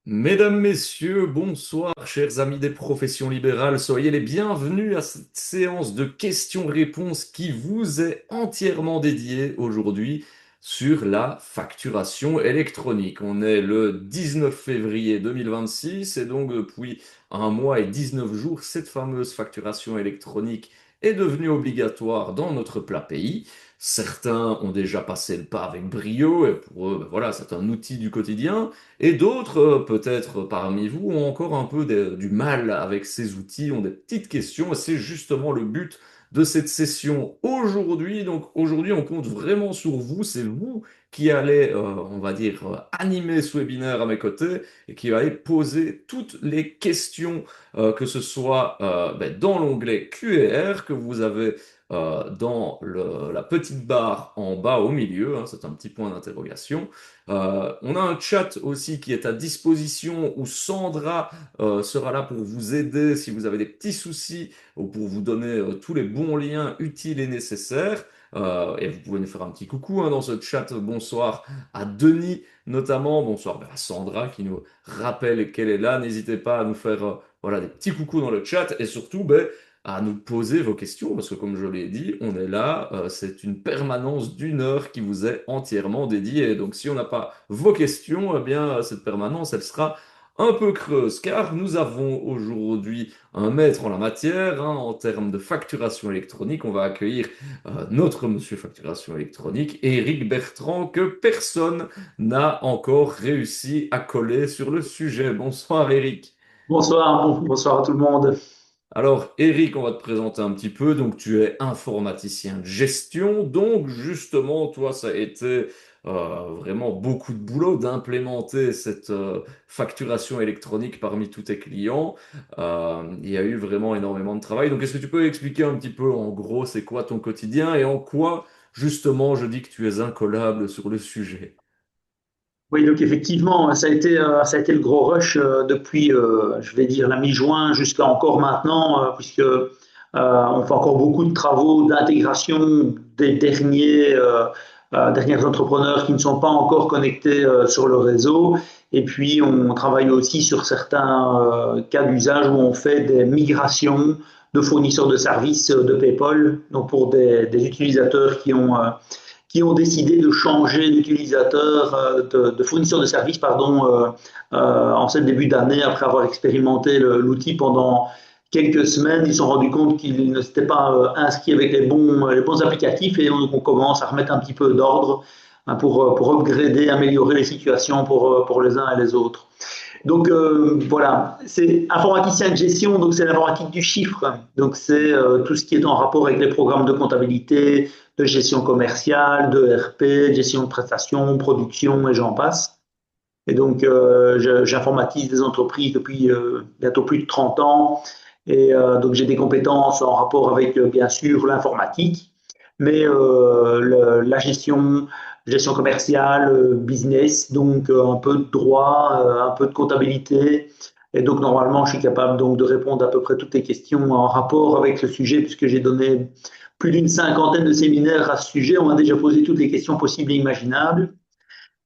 Mesdames, Messieurs, bonsoir, chers amis des professions libérales. Soyez les bienvenus à cette séance de questions-réponses qui vous est entièrement dédiée aujourd'hui sur la facturation électronique. On est le 19 février 2026 et donc depuis un mois et 19 jours, cette fameuse facturation électronique est devenue obligatoire dans notre plat pays. Certains ont déjà passé le pas avec brio et pour eux, ben voilà, c'est un outil du quotidien. Et d'autres, peut-être parmi vous, ont encore un peu du mal avec ces outils, ont des petites questions, et c'est justement le but de cette session aujourd'hui. Donc aujourd'hui, on compte vraiment sur vous, c'est vous qui allez, on va dire, animer ce webinaire à mes côtés et qui allez poser toutes les questions, que ce soit dans l'onglet Q&R que vous avez dans la petite barre en bas au milieu, hein, c'est un petit point d'interrogation. On a un chat aussi qui est à disposition où Sandra sera là pour vous aider si vous avez des petits soucis ou pour vous donner tous les bons liens utiles et nécessaires. Et vous pouvez nous faire un petit coucou hein, dans ce chat. Bonsoir à Denis notamment. Bonsoir à Sandra qui nous rappelle qu'elle est là. N'hésitez pas à nous faire voilà, des petits coucous dans le chat et surtout à nous poser vos questions, parce que comme je l'ai dit, on est là, c'est une permanence d'une heure qui vous est entièrement dédiée. Donc si on n'a pas vos questions, eh bien cette permanence, elle sera un peu creuse, car nous avons aujourd'hui un maître en la matière, hein, en termes de facturation électronique. On va accueillir notre monsieur facturation électronique, Éric Bertrand, que personne n'a encore réussi à coller sur le sujet. Bonsoir Éric. Bonsoir, bonsoir à tout le monde. Alors, Eric, on va te présenter un petit peu. Donc, tu es informaticien de gestion. Donc, justement, toi, ça a été vraiment beaucoup de boulot d'implémenter cette facturation électronique parmi tous tes clients. Il y a eu vraiment énormément de travail. Donc, est-ce que tu peux expliquer un petit peu, en gros, c'est quoi ton quotidien et en quoi, justement, je dis que tu es incollable sur le sujet? Oui, donc effectivement, ça a été le gros rush depuis, je vais dire, la mi-juin jusqu'à encore maintenant, puisque on fait encore beaucoup de travaux d'intégration des derniers entrepreneurs qui ne sont pas encore connectés sur le réseau. Et puis, on travaille aussi sur certains cas d'usage où on fait des migrations de fournisseurs de services de PayPal, donc pour des utilisateurs qui ont décidé de changer d'utilisateur, de fournisseur de services, pardon, en ce début d'année, après avoir expérimenté l'outil pendant quelques semaines, ils se sont rendus compte qu'ils ne s'étaient pas inscrits avec les bons applicatifs et on commence à remettre un petit peu d'ordre hein, pour upgrader, améliorer les situations pour les uns et les autres. Donc voilà, c'est informaticien de gestion, donc c'est l'informatique du chiffre. Donc c'est tout ce qui est en rapport avec les programmes de comptabilité, de gestion commerciale, de RP, de gestion de prestations, production et j'en passe. Et donc j'informatise des entreprises depuis bientôt plus de 30 ans. Et donc j'ai des compétences en rapport avec bien sûr l'informatique, mais la gestion commerciale, business, donc un peu de droit, un peu de comptabilité. Et donc normalement, je suis capable donc de répondre à peu près toutes les questions en rapport avec ce sujet, puisque j'ai donné plus d'une cinquantaine de séminaires à ce sujet. On a déjà posé toutes les questions possibles et imaginables.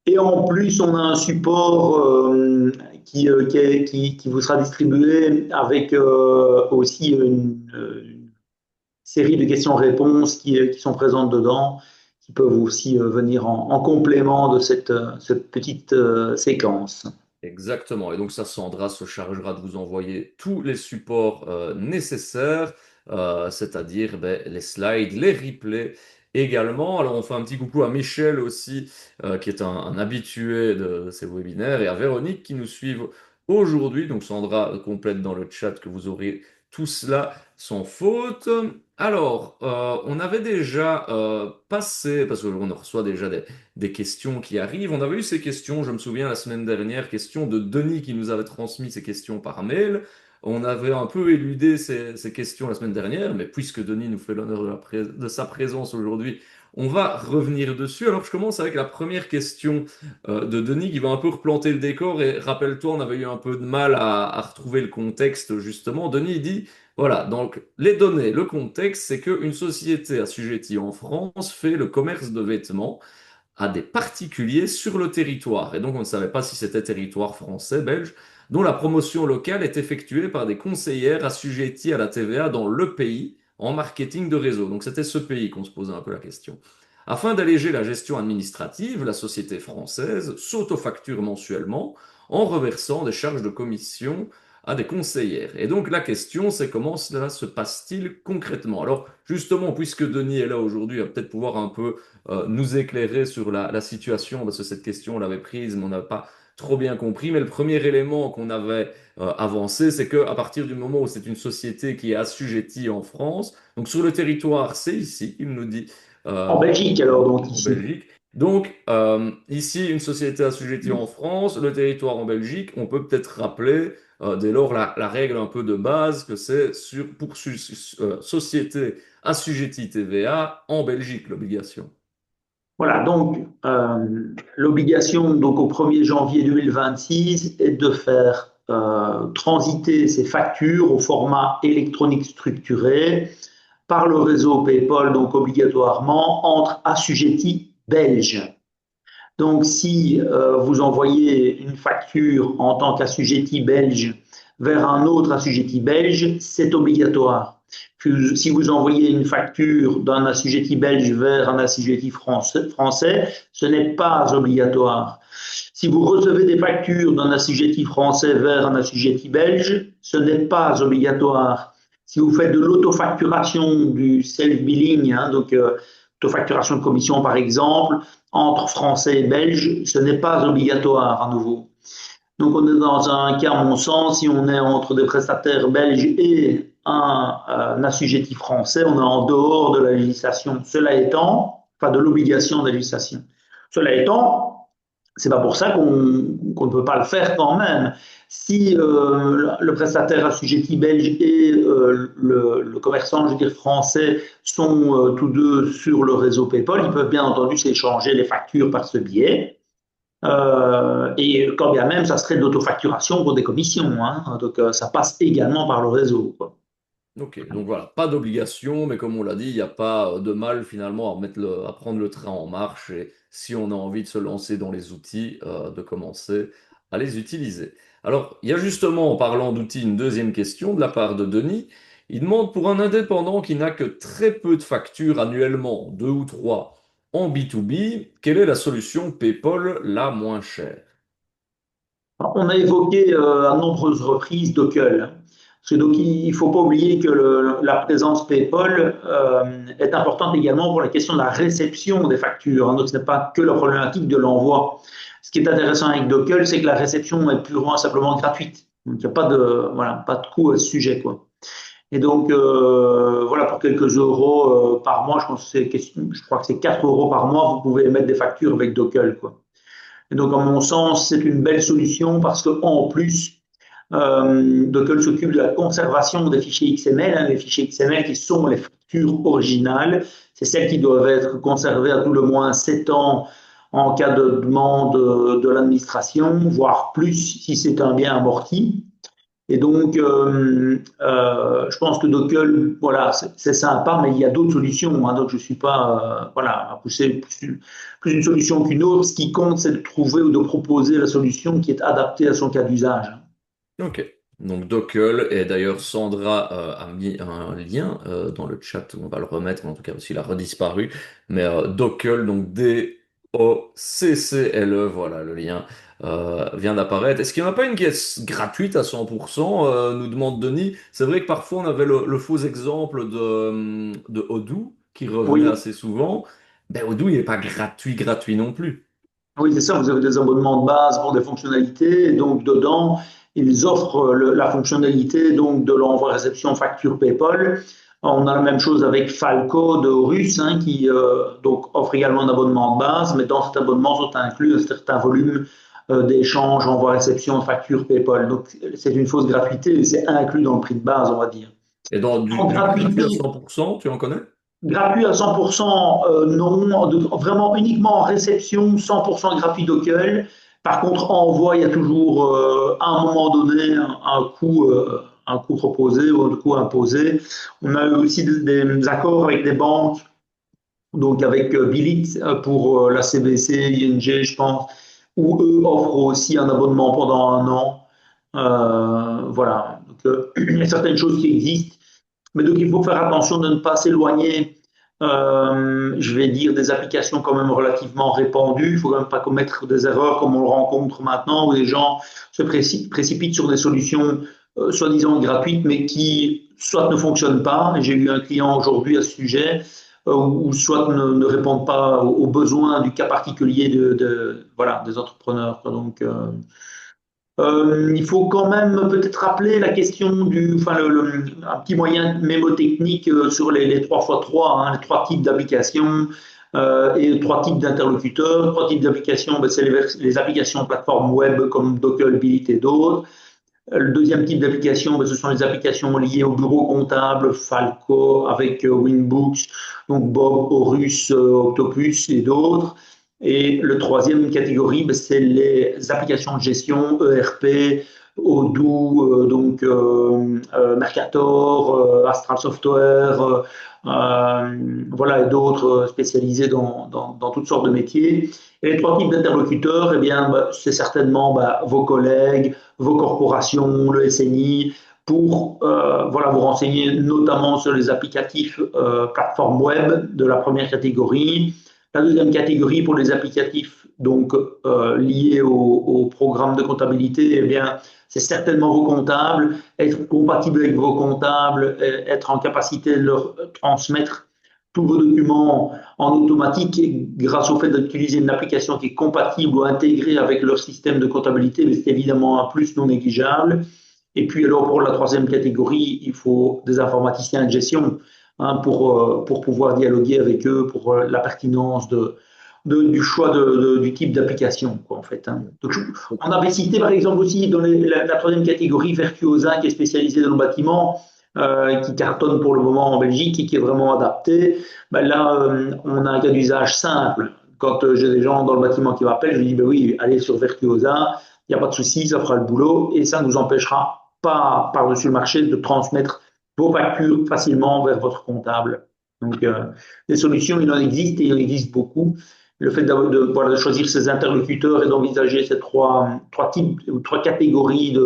Et en plus, on a un support qui vous sera distribué avec aussi une série de questions-réponses qui sont présentes dedans, qui peuvent aussi venir en complément de cette petite séquence. Exactement. Et donc ça, Sandra se chargera de vous envoyer tous les supports nécessaires, c'est-à-dire les slides, les replays également. Alors on fait un petit coucou à Michel aussi, qui est un habitué de ces webinaires, et à Véronique qui nous suivent aujourd'hui. Donc Sandra complète dans le chat que vous aurez tout cela sans faute. Alors, on avait déjà passé, parce qu'on reçoit déjà des questions qui arrivent. On avait eu ces questions, je me souviens, la semaine dernière, questions de Denis qui nous avait transmis ces questions par mail. On avait un peu éludé ces questions la semaine dernière, mais puisque Denis nous fait l'honneur de sa présence aujourd'hui, on va revenir dessus. Alors je commence avec la première question de Denis qui va un peu replanter le décor. Et rappelle-toi, on avait eu un peu de mal à retrouver le contexte justement. Denis il dit, voilà, donc les données, le contexte, c'est qu'une société assujettie en France fait le commerce de vêtements à des particuliers sur le territoire. Et donc, on ne savait pas si c'était territoire français, belge, dont la promotion locale est effectuée par des conseillères assujetties à la TVA dans le pays en marketing de réseau. Donc, c'était ce pays qu'on se posait un peu la question. Afin d'alléger la gestion administrative, la société française s'autofacture mensuellement en reversant des charges de commission à des conseillères. Et donc la question, c'est comment cela se passe-t-il concrètement? Alors justement, puisque Denis est là aujourd'hui, il va peut-être pouvoir un peu nous éclairer sur la situation, parce que cette question, on l'avait prise, mais on n'a pas trop bien compris. Mais le premier élément qu'on avait avancé, c'est qu'à partir du moment où c'est une société qui est assujettie en France, donc sur le territoire, c'est ici, il nous dit, En Belgique, alors, donc en ici. Belgique. Donc, ici, une société assujettie en France, le territoire en Belgique, on peut peut-être rappeler dès lors la règle un peu de base que c'est pour société assujettie TVA en Belgique, l'obligation. Voilà, donc l'obligation donc au 1er janvier 2026 est de faire transiter ces factures au format électronique structuré par le réseau PayPal, donc obligatoirement entre assujettis belges. Donc, si vous envoyez une facture en tant qu'assujetti belge vers un autre assujetti belge, c'est obligatoire. Puis, si vous envoyez une facture d'un assujetti belge vers un assujetti français, ce n'est pas obligatoire. Si vous recevez des factures d'un assujetti français vers un assujetti belge, ce n'est pas obligatoire. Si vous faites de l'autofacturation, du self-billing, hein, donc autofacturation de commission par exemple, entre français et belge, ce n'est pas obligatoire à nouveau. Donc on est dans un cas, à mon sens, si on est entre des prestataires belges et un assujetti français, on est en dehors de la législation. Cela étant, pas de l'obligation de la législation. Cela étant, c'est pas pour ça qu'on ne peut pas le faire quand même. Si le prestataire assujetti belge et le commerçant, je veux dire français, sont tous deux sur le réseau PayPal, ils peuvent bien entendu s'échanger les factures par ce biais. Et quand bien même, ça serait de l'autofacturation pour des commissions. Hein. Donc ça passe également par le réseau, quoi. Ok, donc voilà, pas d'obligation, mais comme on l'a dit, il n'y a pas de mal finalement à prendre le train en marche et si on a envie de se lancer dans les outils, de commencer à les utiliser. Alors, il y a justement, en parlant d'outils, une deuxième question de la part de Denis. Il demande pour un indépendant qui n'a que très peu de factures annuellement, deux ou trois, en B2B, quelle est la solution PayPal la moins chère? On a évoqué à nombreuses reprises Dockel. Parce que donc, il ne faut pas oublier que la présence PayPal est importante également pour la question de la réception des factures. Hein. Donc, ce n'est pas que la problématique de l'envoi. Ce qui est intéressant avec Dockel, c'est que la réception est purement simplement gratuite. Donc, il n'y a pas de, voilà, pas de coût à ce sujet, quoi. Et donc, voilà, pour quelques euros par mois, je crois que c'est 4 euros par mois, vous pouvez émettre des factures avec Dockel, quoi. Et donc, à mon sens, c'est une belle solution parce qu'en plus, Dockel s'occupe de la conservation des fichiers XML, hein, les fichiers XML qui sont les factures originales. C'est celles qui doivent être conservées à tout le moins 7 ans en cas de demande de l'administration, voire plus si c'est un bien amorti. Et donc, je pense que Dockel, voilà, c'est sympa, mais il y a d'autres solutions. Hein, donc, je ne suis pas voilà, à pousser plus une solution qu'une autre. Ce qui compte, c'est de trouver ou de proposer la solution qui est adaptée à son cas d'usage. Ok. Donc Dockel, et d'ailleurs Sandra a mis un lien dans le chat, on va le remettre, en tout cas parce qu'il a redisparu, mais Dockel, donc D-O-C-C-L-E, voilà le lien vient d'apparaître. Est-ce qu'il n'y en a pas une qui est gratuite à 100%, nous demande Denis. C'est vrai que parfois on avait le faux exemple de Odoo qui revenait Oui, assez souvent. Ben Odoo, il n'est pas gratuit, gratuit non plus. oui, c'est ça. Vous avez des abonnements de base pour des fonctionnalités. Et donc, dedans, ils offrent la fonctionnalité donc, de l'envoi-réception facture PayPal. On a la même chose avec Falco de Horus, hein, qui donc offre également un abonnement de base, mais dans cet abonnement sont inclus un certain volume d'échanges, envoi-réception, facture PayPal. Donc, c'est une fausse gratuité, c'est inclus dans le prix de base, on va dire. Et dans En du gratuit à gratuité, 100%, tu en connais? gratuit à 100%, non, vraiment uniquement en réception, 100% gratuit Dockel. Par contre, envoi, il y a toujours à un moment donné un coût proposé ou un coût imposé. On a eu aussi des accords avec des banques donc avec Bilit pour la CBC, ING, je pense, où eux offrent aussi un abonnement pendant un an. Voilà. Donc, il y a certaines choses qui existent, mais donc il faut faire attention de ne pas s'éloigner, je vais dire, des applications quand même relativement répandues. Il ne faut quand même pas commettre des erreurs comme on le rencontre maintenant, où les gens se précipitent sur des solutions soi-disant gratuites, mais qui soit ne fonctionnent pas. J'ai eu un client aujourd'hui à ce sujet, ou soit ne répondent pas aux besoins du cas particulier voilà, des entrepreneurs. Donc, il faut quand même peut-être rappeler la question enfin un petit moyen mémotechnique sur les 3x3, hein, les trois types d'applications et trois types d'interlocuteurs. Trois types d'applications, ben, c'est les applications plateformes web comme Docker, Bilit et d'autres. Le deuxième type d'application, ben, ce sont les applications liées au bureau comptable, Falco avec Winbooks, donc Bob, Horus, Octopus et d'autres. Et le troisième catégorie, ben, c'est les applications de gestion, ERP, Odoo, Mercator, Astral Software, voilà, et d'autres spécialisés dans toutes sortes de métiers. Et les trois types d'interlocuteurs, eh bien, ben, c'est certainement ben, vos collègues, vos corporations, le SNI, pour voilà, vous renseigner notamment sur les applicatifs plateformes web de la première catégorie. La deuxième catégorie pour les applicatifs donc liés au programme de comptabilité, eh bien, c'est certainement vos comptables, être compatible avec vos comptables, être en capacité de leur transmettre tous vos documents en automatique grâce au fait d'utiliser une application qui est compatible ou intégrée avec leur système de comptabilité, mais c'est évidemment un plus non négligeable. Et puis alors pour la troisième catégorie, il faut des informaticiens de gestion, hein, pour pouvoir dialoguer avec eux pour la pertinence du choix du type d'application, quoi, en fait. Hein. Donc, on avait cité par exemple aussi dans la troisième catégorie Virtuosa qui est spécialisée dans le bâtiment, qui cartonne pour le moment en Belgique et qui est vraiment adapté. Ben là, on a un cas d'usage simple. Quand j'ai des gens dans le bâtiment qui m'appellent, je dis ben oui, allez sur Virtuosa, il n'y a pas de souci, ça fera le boulot et ça ne nous empêchera pas par-dessus le marché de transmettre vos factures facilement vers votre comptable. Donc, des solutions, il en existe et il en existe beaucoup. Le fait voilà, de choisir ses interlocuteurs et d'envisager ces trois types ou trois catégories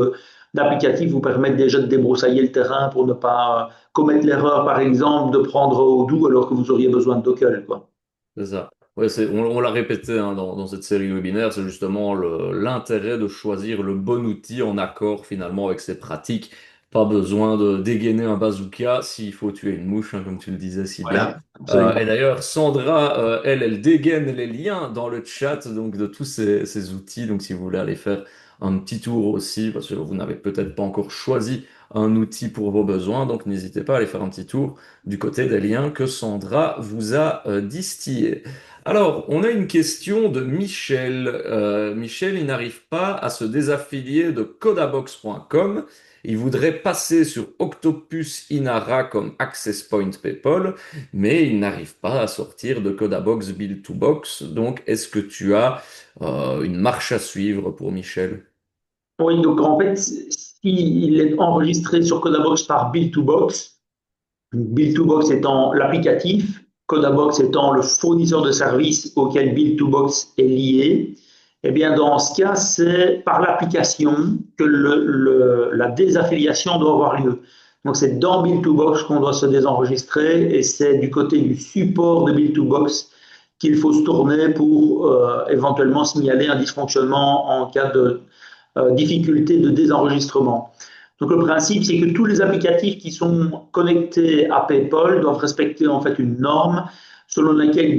d'applicatifs vous permettent déjà de débroussailler le terrain pour ne pas commettre l'erreur, par exemple, de prendre Odoo alors que vous auriez besoin de Docker, quoi. C'est ça. Ouais, on l'a répété hein, dans cette série webinaire, c'est justement l'intérêt de choisir le bon outil en accord finalement avec ses pratiques. Pas besoin de dégainer un bazooka s'il faut tuer une mouche, hein, comme tu le disais si bien. Voilà, Et absolument. d'ailleurs, Sandra, elle dégaine les liens dans le chat donc de tous ces outils. Donc si vous voulez aller faire un petit tour aussi, parce que vous n'avez peut-être pas encore choisi un outil pour vos besoins, donc n'hésitez pas à aller faire un petit tour du côté des liens que Sandra vous a distillés. Alors, on a une question de Michel. Michel, il n'arrive pas à se désaffilier de codabox.com. Il voudrait passer sur Octopus Inara comme Access Point PayPal, mais il n'arrive pas à sortir de Codabox Bill2Box. Donc, est-ce que tu as une marche à suivre pour Michel? Oui, donc en fait, s'il est enregistré sur Codabox par Bill2Box, Bill2Box étant l'applicatif, Codabox étant le fournisseur de services auquel Bill2Box est lié, eh bien dans ce cas, c'est par l'application que la désaffiliation doit avoir lieu. Donc c'est dans Bill2Box qu'on doit se désenregistrer et c'est du côté du support de Bill2Box qu'il faut se tourner pour éventuellement signaler un dysfonctionnement en cas de difficulté de désenregistrement. Donc le principe, c'est que tous les applicatifs qui sont connectés à PayPal doivent respecter en fait une norme selon laquelle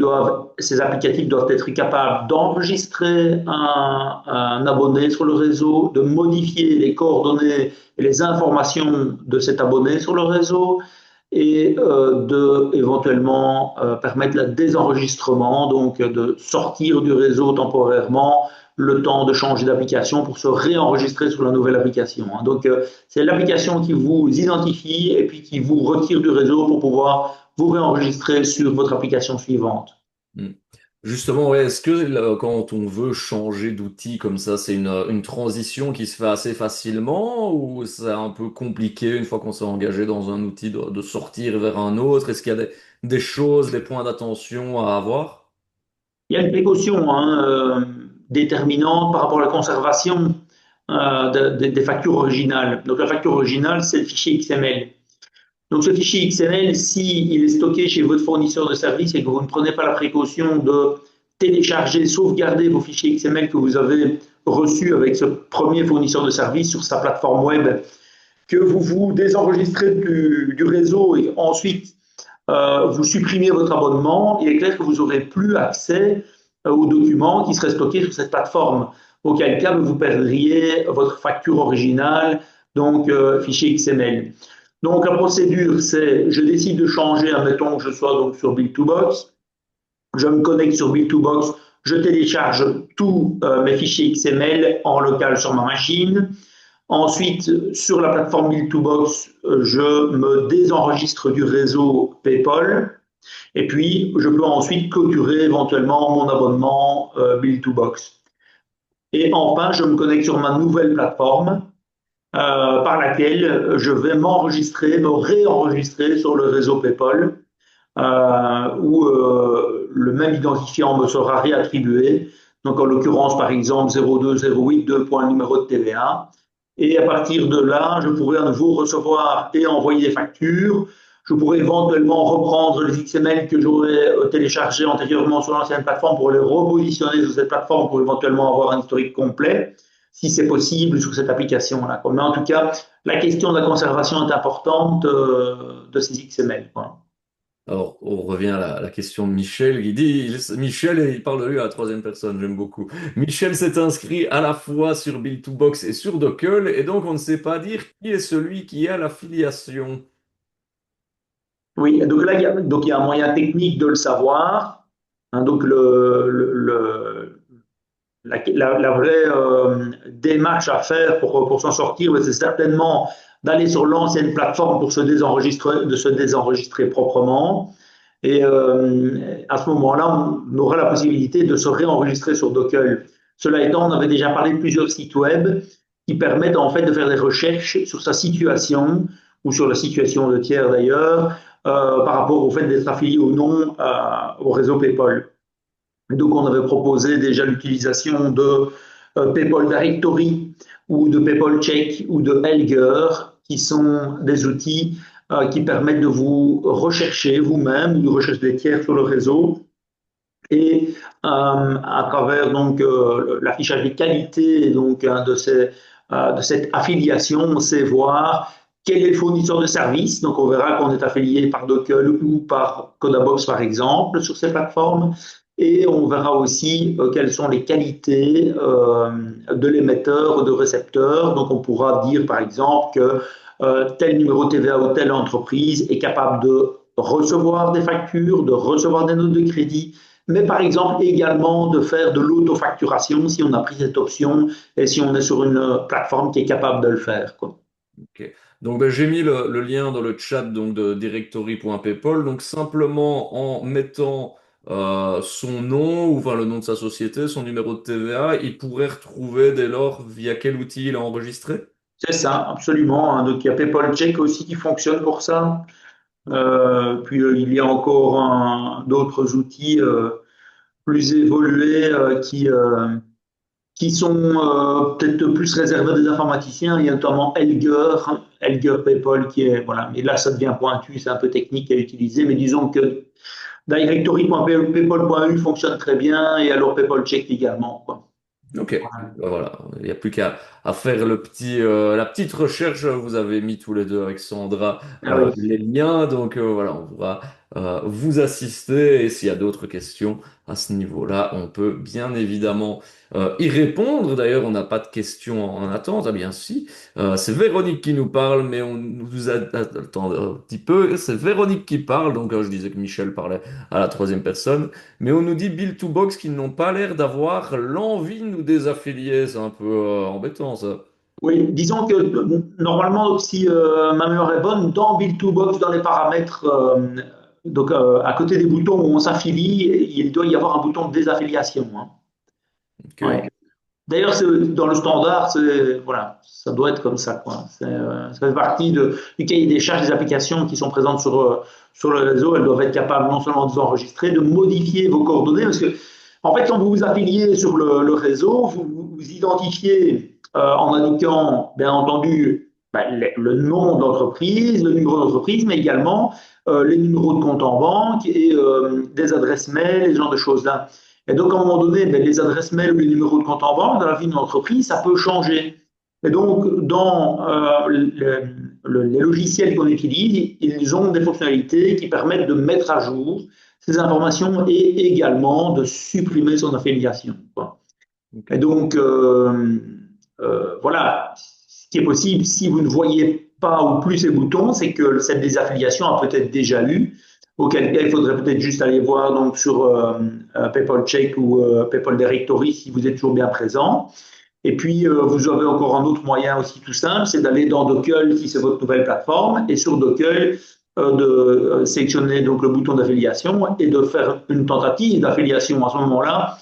ces applicatifs doivent être capables d'enregistrer un abonné sur le réseau, de modifier les coordonnées et les informations de cet abonné sur le réseau et de éventuellement permettre le désenregistrement, donc de sortir du réseau temporairement le temps de changer d'application pour se réenregistrer sur la nouvelle application. Hein. Donc, c'est l'application qui vous identifie et puis qui vous retire du réseau pour pouvoir vous réenregistrer sur votre application suivante. Hmm. Justement, ouais, est-ce que quand on veut changer d'outil comme ça, c'est une transition qui se fait assez facilement ou c'est un peu compliqué une fois qu'on s'est engagé dans un outil de sortir vers un autre? Est-ce qu'il y a des choses, des points d'attention à avoir? Il y a une précaution déterminante par rapport à la conservation des factures originales. Donc la facture originale, c'est le fichier XML. Donc ce fichier XML, s'il est stocké chez votre fournisseur de service et que vous ne prenez pas la précaution de télécharger, sauvegarder vos fichiers XML que vous avez reçus avec ce premier fournisseur de service sur sa plateforme web, que vous vous désenregistrez du réseau et ensuite vous supprimez votre abonnement, il est clair que vous n'aurez plus accès aux documents qui seraient stockés sur cette plateforme. Auquel cas, vous perdriez votre facture originale, donc fichier XML. Donc la procédure, c'est je décide de changer, admettons que je sois donc sur Bill2Box, je me connecte sur Bill2Box, je télécharge tous mes fichiers XML en local sur ma machine. Ensuite, sur la plateforme Bill2Box, je me désenregistre du réseau PayPal. Et puis, je peux ensuite clôturer éventuellement mon abonnement Bill2Box. Et enfin, je me connecte sur ma nouvelle plateforme par laquelle je vais m'enregistrer, me réenregistrer sur le réseau PayPal, où le même identifiant me sera réattribué. Donc, en l'occurrence, par exemple, 02082 point numéro de TVA. Et à partir de là, je pourrai à nouveau recevoir et envoyer des factures. Je pourrais éventuellement reprendre les XML que j'aurais téléchargés antérieurement sur l'ancienne plateforme pour les repositionner sur cette plateforme pour éventuellement avoir un historique complet, si c'est possible, sur cette application-là. Mais en tout cas, la question de la conservation est importante de ces XML, quoi. Alors, on revient à la question de Michel. Michel, il parle de lui à la troisième personne, j'aime beaucoup. Michel s'est inscrit à la fois sur Bill2Box et sur Dockel, et donc on ne sait pas dire qui est celui qui a l'affiliation. Oui, donc là, il y a un moyen technique de le savoir. Hein, donc, la vraie démarche à faire pour s'en sortir, c'est certainement d'aller sur l'ancienne plateforme pour de se désenregistrer proprement. Et à ce moment-là, on aura la possibilité de se réenregistrer sur Dockel. Cela étant, on avait déjà parlé de plusieurs sites web qui permettent en fait de faire des recherches sur sa situation ou sur la situation de tiers d'ailleurs, par rapport au fait d'être affilié ou non au réseau PayPal. Donc, on avait proposé déjà l'utilisation de PayPal Directory ou de PayPal Check ou de Helger, qui sont des outils qui permettent de vous rechercher vous-même ou de rechercher des tiers sur le réseau et à travers donc l'affichage des qualités donc de cette affiliation, on sait voir quel est le fournisseur de service. Donc on verra qu'on est affilié par Dockel ou par Codabox par exemple sur ces plateformes. Et on verra aussi quelles sont les qualités de l'émetteur, de récepteur. Donc on pourra dire par exemple que tel numéro TVA ou telle entreprise est capable de recevoir des factures, de recevoir des notes de crédit, mais par exemple également de faire de l'autofacturation si on a pris cette option et si on est sur une plateforme qui est capable de le faire, quoi. Ok. Donc ben, j'ai mis le lien dans le chat donc, de directory.paypal. Donc simplement en mettant son nom ou enfin, le nom de sa société, son numéro de TVA, il pourrait retrouver dès lors via quel outil il a enregistré. C'est ça, absolument, hein. Donc il y a PayPal Check aussi qui fonctionne pour ça. Puis il y a encore d'autres outils plus évolués qui sont peut-être plus réservés à des informaticiens. Il y a notamment Helger, Helger PayPal qui est voilà. Mais là, ça devient pointu, c'est un peu technique à utiliser. Mais disons que directory.paypal.eu fonctionne très bien et alors PayPal Check également, quoi. Ok, ben voilà, il n'y a plus qu'à faire la petite recherche. Vous avez mis tous les deux avec Sandra Ah oui. les liens, donc voilà, on pourra vous assister. Et s'il y a d'autres questions à ce niveau-là, on peut bien évidemment y répondre. D'ailleurs, on n'a pas de questions en attente. Ah bien si, c'est Véronique qui nous parle, mais on nous a... Attends un petit peu, c'est Véronique qui parle, donc je disais que Michel parlait à la troisième personne. Mais on nous dit Bill2Box qu'ils n'ont pas l'air d'avoir l'envie de nous désaffilier. C'est un peu embêtant, ça. Oui, disons que normalement, si ma mémoire est bonne, dans Build2Box, dans les paramètres, donc à côté des boutons où on s'affilie, il doit y avoir un bouton de désaffiliation, hein. Ouais. Ok. D'ailleurs, dans le standard, voilà, ça doit être comme ça, quoi. Ça fait partie du cahier des charges des applications qui sont présentes sur le réseau. Elles doivent être capables non seulement de vous enregistrer, de modifier vos coordonnées, parce que, en fait, quand vous vous affiliez sur le réseau, vous identifiez en indiquant, bien entendu, ben, le nom d'entreprise, le numéro d'entreprise, mais également les numéros de compte en banque et des adresses mail, ce genre de choses-là. Et donc, à un moment donné, ben, les adresses mail ou les numéros de compte en banque dans la vie d'une entreprise, ça peut changer. Et donc, dans les logiciels qu'on utilise, ils ont des fonctionnalités qui permettent de mettre à jour ces informations et également de supprimer son affiliation, quoi. Et Ok. donc, voilà, ce qui est possible si vous ne voyez pas ou plus ces boutons, c'est que cette désaffiliation a peut-être déjà eu, auquel cas il faudrait peut-être juste aller voir donc sur PayPal Check ou PayPal Directory si vous êtes toujours bien présent. Et puis, vous avez encore un autre moyen aussi tout simple, c'est d'aller dans Dockel si c'est votre nouvelle plateforme, et sur Dockel, de sélectionner donc le bouton d'affiliation et de faire une tentative d'affiliation. À ce moment-là,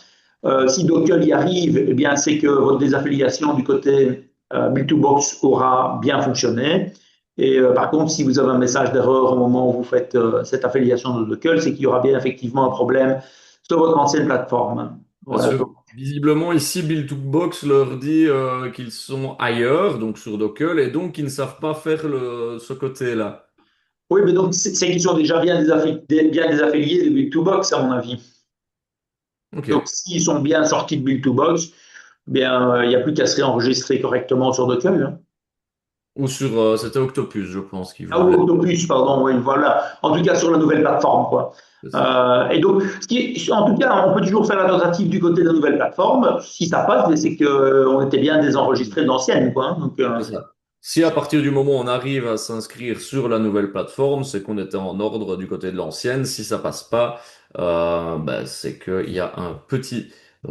si Dockel y arrive, eh bien, c'est que votre désaffiliation du côté Bill2Box aura bien fonctionné. Et par contre, si vous avez un message d'erreur au moment où vous faites cette affiliation de Dockel, c'est qu'il y aura bien effectivement un problème sur votre ancienne plateforme. Parce Voilà. que visiblement ici, Bill2Box leur dit qu'ils sont ailleurs, donc sur Docker, et donc ils ne savent pas faire ce côté-là. Oui, mais donc c'est qu'ils sont déjà bien désaffiliés de Bill2Box, à mon avis. Donc, Ok. s'ils sont bien sortis de Bill2Box, bien, il n'y a plus qu'à se réenregistrer correctement sur Dockel, hein. Ou sur, c'était Octopus, je pense, qu'ils Ah, ou voulaient. Octopus, pardon, oui, voilà. En tout cas, sur la nouvelle plateforme, quoi. C'est ça. Et donc, en tout cas, on peut toujours faire la tentative du côté de la nouvelle plateforme. Si ça passe, c'est qu'on était bien désenregistré de l'ancienne, quoi, hein. Donc, C'est ça. Si à partir du moment où on arrive à s'inscrire sur la nouvelle plateforme, c'est qu'on était en ordre du côté de l'ancienne. Si ça passe pas, ben, c'est qu'il y a un petit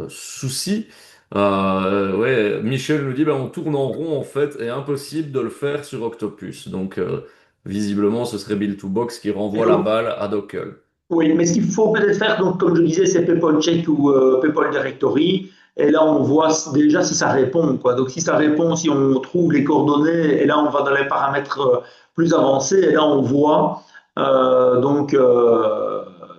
souci. Ouais, Michel nous dit, ben, on tourne en rond en fait, et impossible de le faire sur Octopus. Donc visiblement, ce serait Bill2Box qui et renvoie la donc, balle à Dockel. oui, mais ce qu'il faut peut-être faire, donc, comme je disais, c'est PayPal Check ou PayPal Directory. Et là, on voit déjà si ça répond, quoi. Donc, si ça répond, si on trouve les coordonnées, et là, on va dans les paramètres plus avancés, et là, on voit donc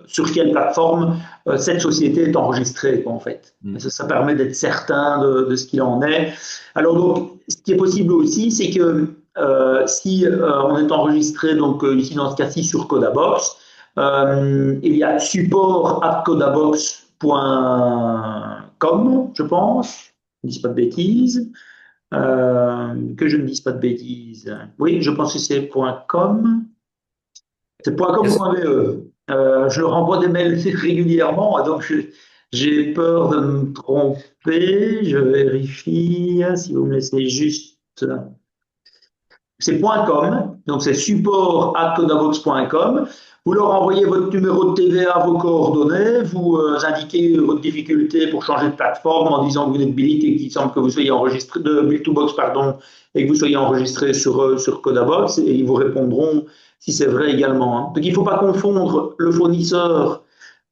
sur quelle plateforme cette société est enregistrée, quoi, en fait. Et Hmm. ça permet d'être certain de ce qu'il en est. Alors, donc, ce qui est possible aussi, c'est que si on est enregistré, donc ici dans ce cas-ci sur Codabox, il y a support@codabox.com, je pense. Je ne dis pas de bêtises. Que je ne dise pas de bêtises. Oui, je pense que c'est .com. C'est Est-ce .com.be. Je renvoie des mails régulièrement, donc j'ai peur de me tromper. Je vérifie si vous me laissez juste. C'est .com, donc c'est support@codabox.com. Vous leur envoyez votre numéro de TVA, vos coordonnées, vous indiquez votre difficulté pour changer de plateforme en disant que vous êtes Billit et qu'il semble que vous soyez enregistré de Bill2Box, pardon, et que vous soyez enregistré sur Codabox, et ils vous répondront si c'est vrai également, hein. Donc il ne faut pas confondre le fournisseur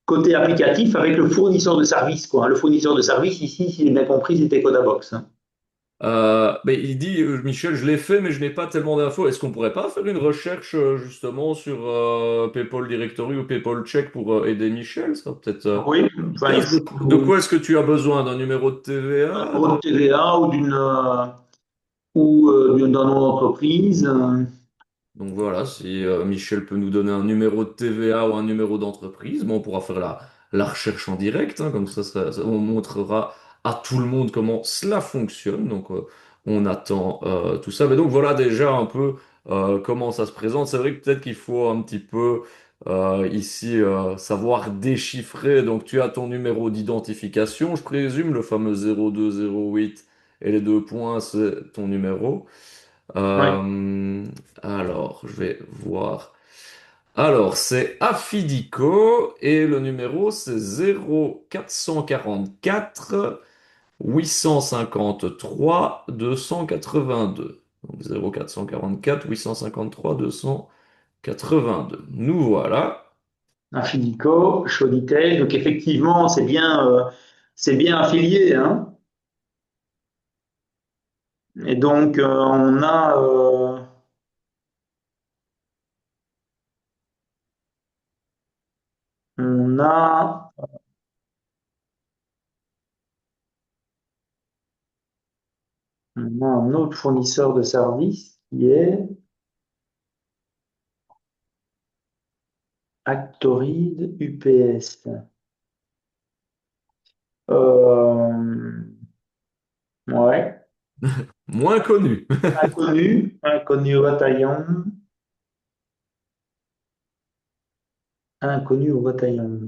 côté applicatif avec le fournisseur de service, quoi. Le fournisseur de service ici, si j'ai bien compris, c'était Codabox, hein. Mais il dit, Michel, je l'ai fait, mais je n'ai pas tellement d'infos. Est-ce qu'on pourrait pas faire une recherche justement sur PayPal Directory ou PayPal Check pour aider Michel? Ça peut-être Oui, enfin, il efficace. De faut quoi est-ce que tu as besoin? D'un numéro de un TVA? numéro de TVA ou d'un nom d'entreprise. Donc voilà, si Michel peut nous donner un numéro de TVA ou un numéro d'entreprise, bon, on pourra faire la recherche en direct, hein, comme on montrera à tout le monde comment cela fonctionne. Donc on attend tout ça. Mais donc voilà déjà un peu comment ça se présente. C'est vrai que peut-être qu'il faut un petit peu ici savoir déchiffrer. Donc tu as ton numéro d'identification, je présume, le fameux 0208 et les deux points, c'est ton numéro. Oui, Euh, alors, je vais voir. Alors, c'est Affidico et le numéro c'est 0444 853 282. Donc 0444 853 282. Nous voilà. Infinico, Chauditel. Donc effectivement, c'est bien affilié, hein. Et donc, on a un autre fournisseur de services qui est Actoride UPS. Ouais, Moins connu. inconnu au bataillon, inconnu au bataillon.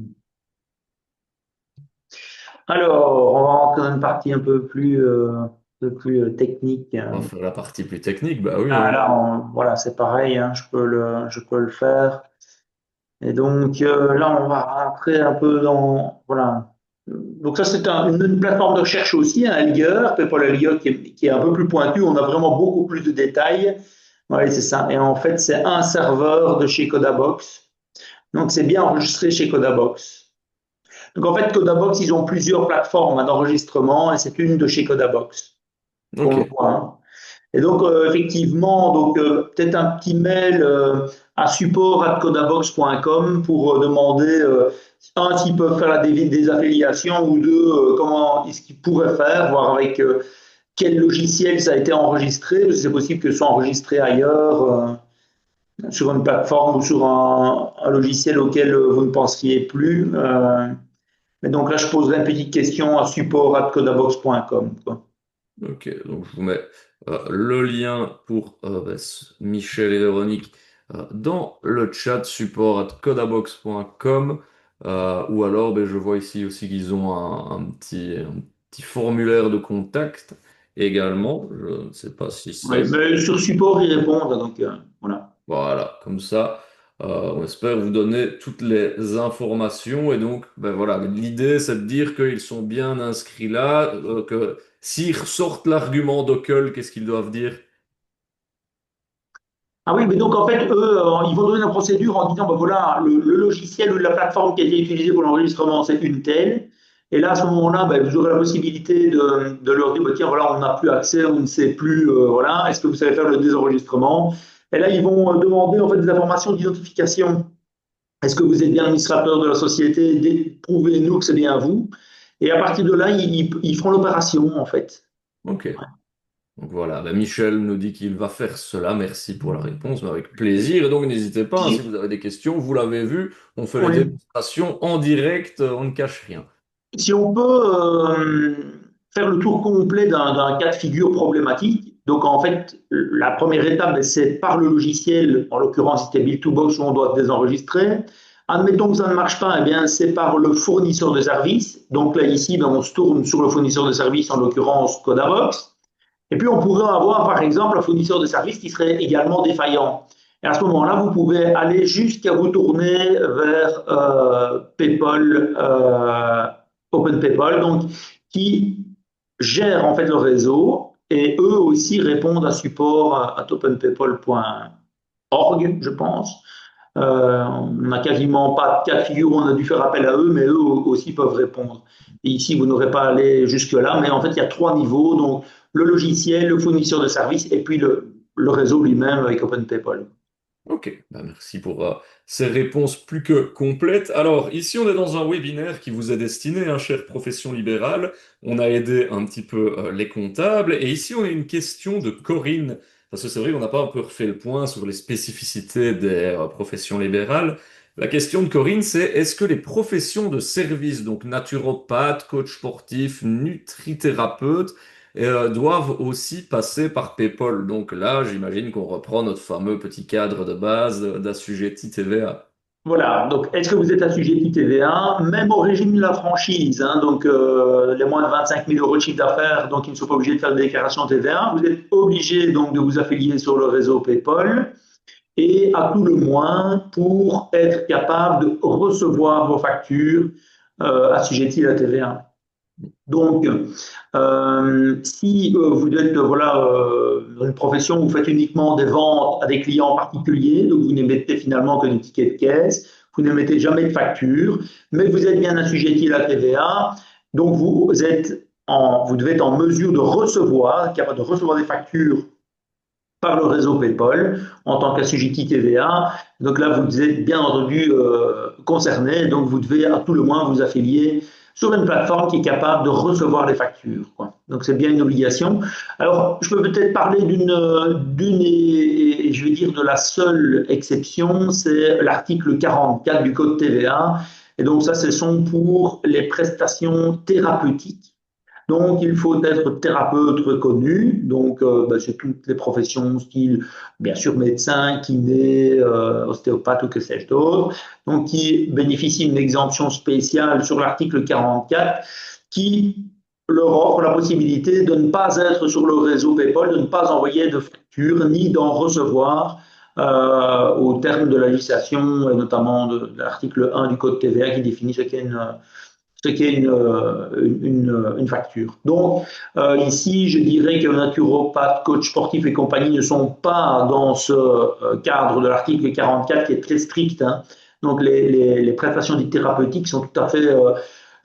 Alors, on va rentrer dans une partie un peu plus technique. On va faire la partie plus technique, bah oui, Ah, hein. là, voilà, c'est pareil, hein, je peux le faire. Et donc là, on va rentrer un peu dans, voilà. Donc ça, c'est une plateforme de recherche aussi, un ligueur, PayPal Ligueur qui est un peu plus pointu. On a vraiment beaucoup plus de détails. Oui, c'est ça. Et en fait, c'est un serveur de chez Codabox. Donc c'est bien enregistré chez Codabox. Donc en fait, Codabox, ils ont plusieurs plateformes hein, d'enregistrement et c'est une de chez Codabox qu'on le Ok. voit, hein. Et donc, effectivement, peut-être un petit mail à support@codabox.com pour demander, un, s'ils peuvent faire la désaffiliation ou deux, comment est-ce qu'ils pourraient faire, voir avec quel logiciel ça a été enregistré, parce que c'est possible que ce soit enregistré ailleurs, sur une plateforme ou sur un logiciel auquel vous ne penseriez plus. Mais donc là, je poserai une petite question à support@codabox.com, quoi. Ok, donc je vous mets le lien pour Michel et Véronique dans le chat support@codabox.com ou alors je vois ici aussi qu'ils ont un petit formulaire de contact également. Je ne sais pas si Ouais, c'est mais sur support, ils répondent, donc voilà. voilà, comme ça, on espère vous donner toutes les informations. Et donc, voilà, l'idée, c'est de dire qu'ils sont bien inscrits là, que s'ils ressortent l'argument d'Ockel, qu'est-ce qu'ils doivent dire? Ah oui, mais donc en fait, eux, ils vont donner la procédure en disant, ben voilà, le logiciel ou la plateforme qui a été utilisée pour l'enregistrement, c'est une telle. Et là, à ce moment-là, ben, vous aurez la possibilité de leur dire, ben, tiens, voilà, on n'a plus accès, on ne sait plus, voilà, est-ce que vous savez faire le désenregistrement? Et là, ils vont demander en fait des informations d'identification. Est-ce que vous êtes bien administrateur de la société? Prouvez-nous que c'est bien vous. Et à partir de là, ils feront l'opération, en fait. Ok. Donc voilà, Michel nous dit qu'il va faire cela. Merci pour la réponse, mais avec plaisir. Et donc n'hésitez pas, hein, si vous avez des questions, vous l'avez vu, on fait les Oui. démonstrations en direct, on ne cache rien. Si on peut faire le tour complet d'un cas de figure problématique, donc en fait, la première étape, ben, c'est par le logiciel, en l'occurrence c'était Bill2Box où on doit désenregistrer. Admettons que ça ne marche pas, eh bien c'est par le fournisseur de service. Donc là ici, ben, on se tourne sur le fournisseur de service, en l'occurrence Codabox. Et puis on pourrait avoir par exemple un fournisseur de service qui serait également défaillant. Et à ce moment-là, vous pouvez aller jusqu'à vous tourner vers PayPal, OpenPayPal, donc qui gère en fait le réseau et eux aussi répondent à support à openpaypal.org, je pense. On n'a quasiment pas de cas de figure où on a dû faire appel à eux, mais eux aussi peuvent répondre. Et ici, vous n'aurez pas à aller jusque-là, mais en fait, il y a trois niveaux, donc le logiciel, le fournisseur de services et puis le réseau lui-même avec OpenPayPal. Ok, merci pour ces réponses plus que complètes. Alors, ici, on est dans un webinaire qui vous est destiné, hein, chère profession libérale. On a aidé un petit peu les comptables. Et ici, on a une question de Corinne. Parce que c'est vrai qu'on n'a pas un peu refait le point sur les spécificités des professions libérales. La question de Corinne, c'est est-ce que les professions de service, donc naturopathe, coach sportif, nutrithérapeute, doivent aussi passer par PayPal. Donc là, j'imagine qu'on reprend notre fameux petit cadre de base d'assujetti TVA. Voilà, donc est-ce que vous êtes assujetti TVA, même au régime de la franchise, hein, donc les moins de 25 000 euros de chiffre d'affaires, donc ils ne sont pas obligés de faire de déclaration TVA, vous êtes obligé donc de vous affilier sur le réseau PayPal et à tout le moins pour être capable de recevoir vos factures assujetties à la TVA. Donc, si vous êtes voilà, dans une profession où vous faites uniquement des ventes à des clients particuliers, donc vous n'émettez finalement qu'un ticket de caisse, vous n'émettez jamais de facture, mais vous êtes bien assujetti à la TVA, donc vous êtes vous devez être en mesure de recevoir, capable de recevoir des factures par le réseau PayPal en tant qu'assujetti TVA. Donc là, vous êtes bien entendu concerné, donc vous devez à tout le moins vous affilier sur une plateforme qui est capable de recevoir les factures, quoi. Donc c'est bien une obligation. Alors, je peux peut-être parler d'une et je vais dire de la seule exception, c'est l'article 44 du Code TVA. Et donc ça, ce sont pour les prestations thérapeutiques. Donc, il faut être thérapeute reconnu. Donc, c'est toutes les professions, style, bien sûr, médecin, kiné, ostéopathe ou que sais-je d'autre. Donc, qui bénéficient d'une exemption spéciale sur l'article 44 qui leur offre la possibilité de ne pas être sur le réseau PayPal, de ne pas envoyer de facture ni d'en recevoir au terme de la législation, et notamment de l'article 1 du Code TVA qui définit ce qu'est une facture. Donc, ici, je dirais que naturopathe, coach sportif et compagnie ne sont pas dans ce cadre de l'article 44 qui est très strict, hein. Donc, les prestations dites thérapeutiques sont tout à fait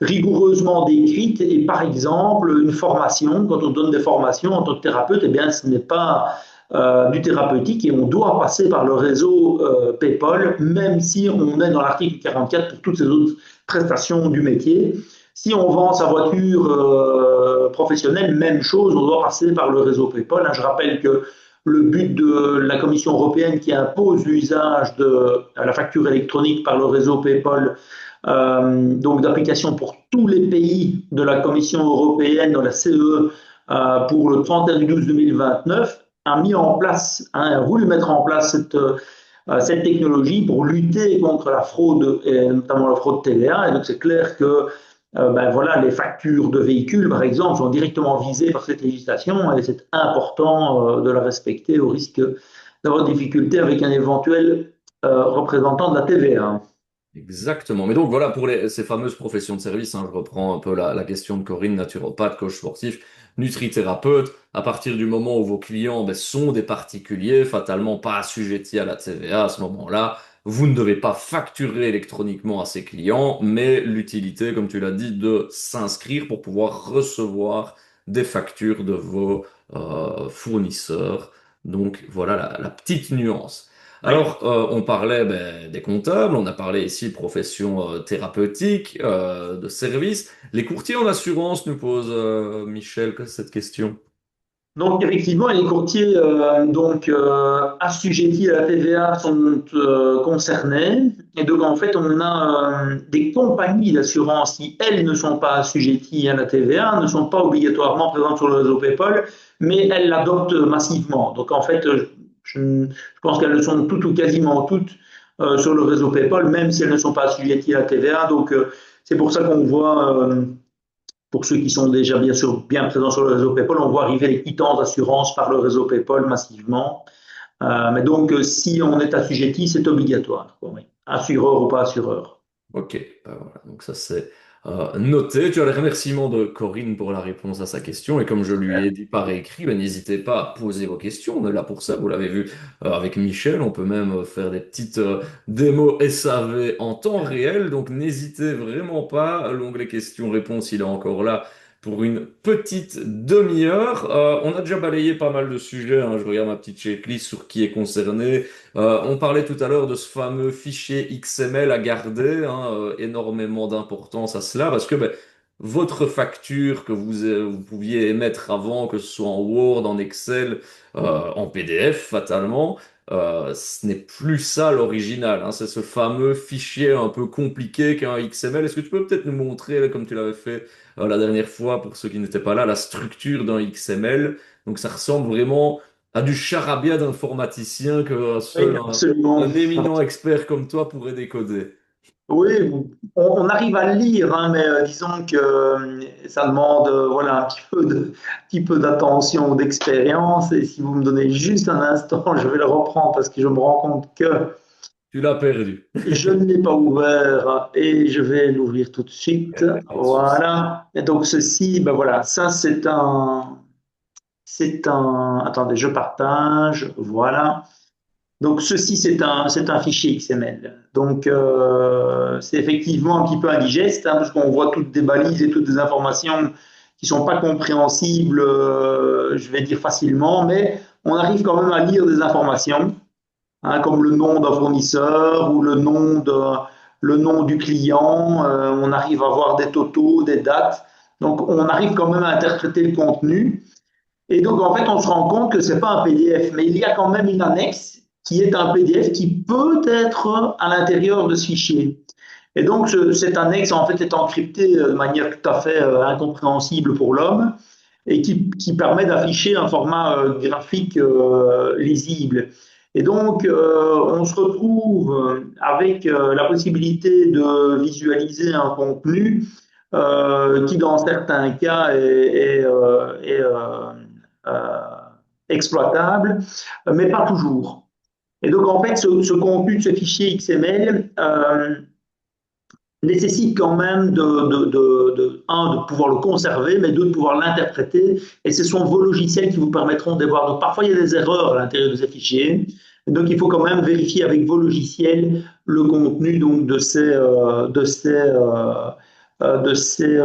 rigoureusement décrites. Et par exemple, une formation, quand on donne des formations en tant que thérapeute, eh bien, ce n'est pas du thérapeutique et on doit passer par le réseau PayPal, même si on est dans l'article 44 pour toutes ces autres prestations du métier. Si on vend sa voiture professionnelle, même chose, on doit passer par le réseau PayPal. Je rappelle que le but de la Commission européenne qui impose l'usage de la facture électronique par le réseau PayPal, donc d'application pour tous les pays de la Commission européenne, dans la CE, pour le 31/12/2029, a mis en place, a voulu mettre en place cette technologie pour lutter contre la fraude, et notamment la fraude TVA. Et donc, c'est clair que voilà, les factures de véhicules, par exemple, sont directement visées par cette législation et c'est important de la respecter au risque d'avoir des difficultés avec un éventuel représentant de la TVA. Exactement. Mais donc voilà, pour ces fameuses professions de service, hein, je reprends un peu la question de Corinne, naturopathe, coach sportif, nutrithérapeute. À partir du moment où vos clients sont des particuliers, fatalement pas assujettis à la TVA, à ce moment-là, vous ne devez pas facturer électroniquement à ces clients, mais l'utilité, comme tu l'as dit, de s'inscrire pour pouvoir recevoir des factures de vos fournisseurs. Donc voilà la petite nuance. Oui. Alors, on parlait des comptables, on a parlé ici de professions thérapeutiques, de services. Les courtiers en assurance nous posent, Michel, cette question. Donc, effectivement, les courtiers assujettis à la TVA sont concernés. Et donc, en fait, on a des compagnies d'assurance qui, elles, ne sont pas assujetties à la TVA, ne sont pas obligatoirement présentes sur le réseau PayPal, mais elles l'adoptent massivement. Donc, en fait, je pense qu'elles le sont toutes ou quasiment toutes sur le réseau PayPal, même si elles ne sont pas assujetties à la TVA. Donc, c'est pour ça qu'on voit pour ceux qui sont déjà bien sûr bien présents sur le réseau PayPal, on voit arriver les quittances d'assurance par le réseau PayPal massivement. Mais donc, si on est assujetti, c'est obligatoire, quoi, oui. Assureur ou pas assureur. Ok, voilà, donc ça c'est noté. Tu as les remerciements de Corinne pour la réponse à sa question. Et comme je lui ai dit par écrit, n'hésitez pas à poser vos questions. On est là pour ça. Vous l'avez vu avec Michel. On peut même faire des petites démos SAV en temps réel. Donc n'hésitez vraiment pas. L'onglet questions-réponses, il est encore là pour une petite demi-heure. On a déjà balayé pas mal de sujets, hein. Je regarde ma petite checklist sur qui est concerné. On parlait tout à l'heure de ce fameux fichier XML à garder, hein, énormément d'importance à cela, parce que votre facture que vous pouviez émettre avant, que ce soit en Word, en Excel, en PDF, fatalement, ce n'est plus ça l'original, hein. C'est ce fameux fichier un peu compliqué qu'un XML. Est-ce que tu peux peut-être nous montrer, là, comme tu l'avais fait la dernière fois, pour ceux qui n'étaient pas là, la structure d'un XML? Donc ça ressemble vraiment à du charabia d'informaticien que Oui, seul absolument. un éminent expert comme toi pourrait décoder. Oui, on arrive à le lire, hein, mais disons que ça demande voilà, petit peu d'attention, d'expérience. Et si vous me donnez juste un instant, je vais le reprendre parce que je me rends compte que Tu l'as perdu. je ne l'ai pas ouvert et je vais l'ouvrir tout de suite. Y a pas de souci. Voilà. Et donc ceci, ben voilà, ça attendez, je partage. Voilà. Donc ceci, c'est un fichier XML. Donc c'est effectivement un petit peu indigeste, hein, parce qu'on voit toutes des balises et toutes des informations qui sont pas compréhensibles, je vais dire facilement, mais on arrive quand même à lire des informations, hein, comme le nom d'un fournisseur ou le nom du client. On arrive à voir des totaux, des dates. Donc, on arrive quand même à interpréter le contenu. Et donc, en fait, on se rend compte que c'est pas un PDF, mais il y a quand même une annexe qui est un PDF qui peut être à l'intérieur de ce fichier. Et donc, cette annexe, en fait, est encryptée de manière tout à fait incompréhensible pour l'homme et qui permet d'afficher un format graphique lisible. Et donc, on se retrouve avec la possibilité de visualiser un contenu qui, dans certains cas, euh, exploitable, mais pas toujours. Et donc, en fait, ce contenu de ce fichier XML nécessite quand même de pouvoir le conserver, mais deux, de pouvoir l'interpréter. Et ce sont vos logiciels qui vous permettront de voir. Donc, parfois, il y a des erreurs à l'intérieur de ces fichiers. Et donc, il faut quand même vérifier avec vos logiciels le contenu donc, de ces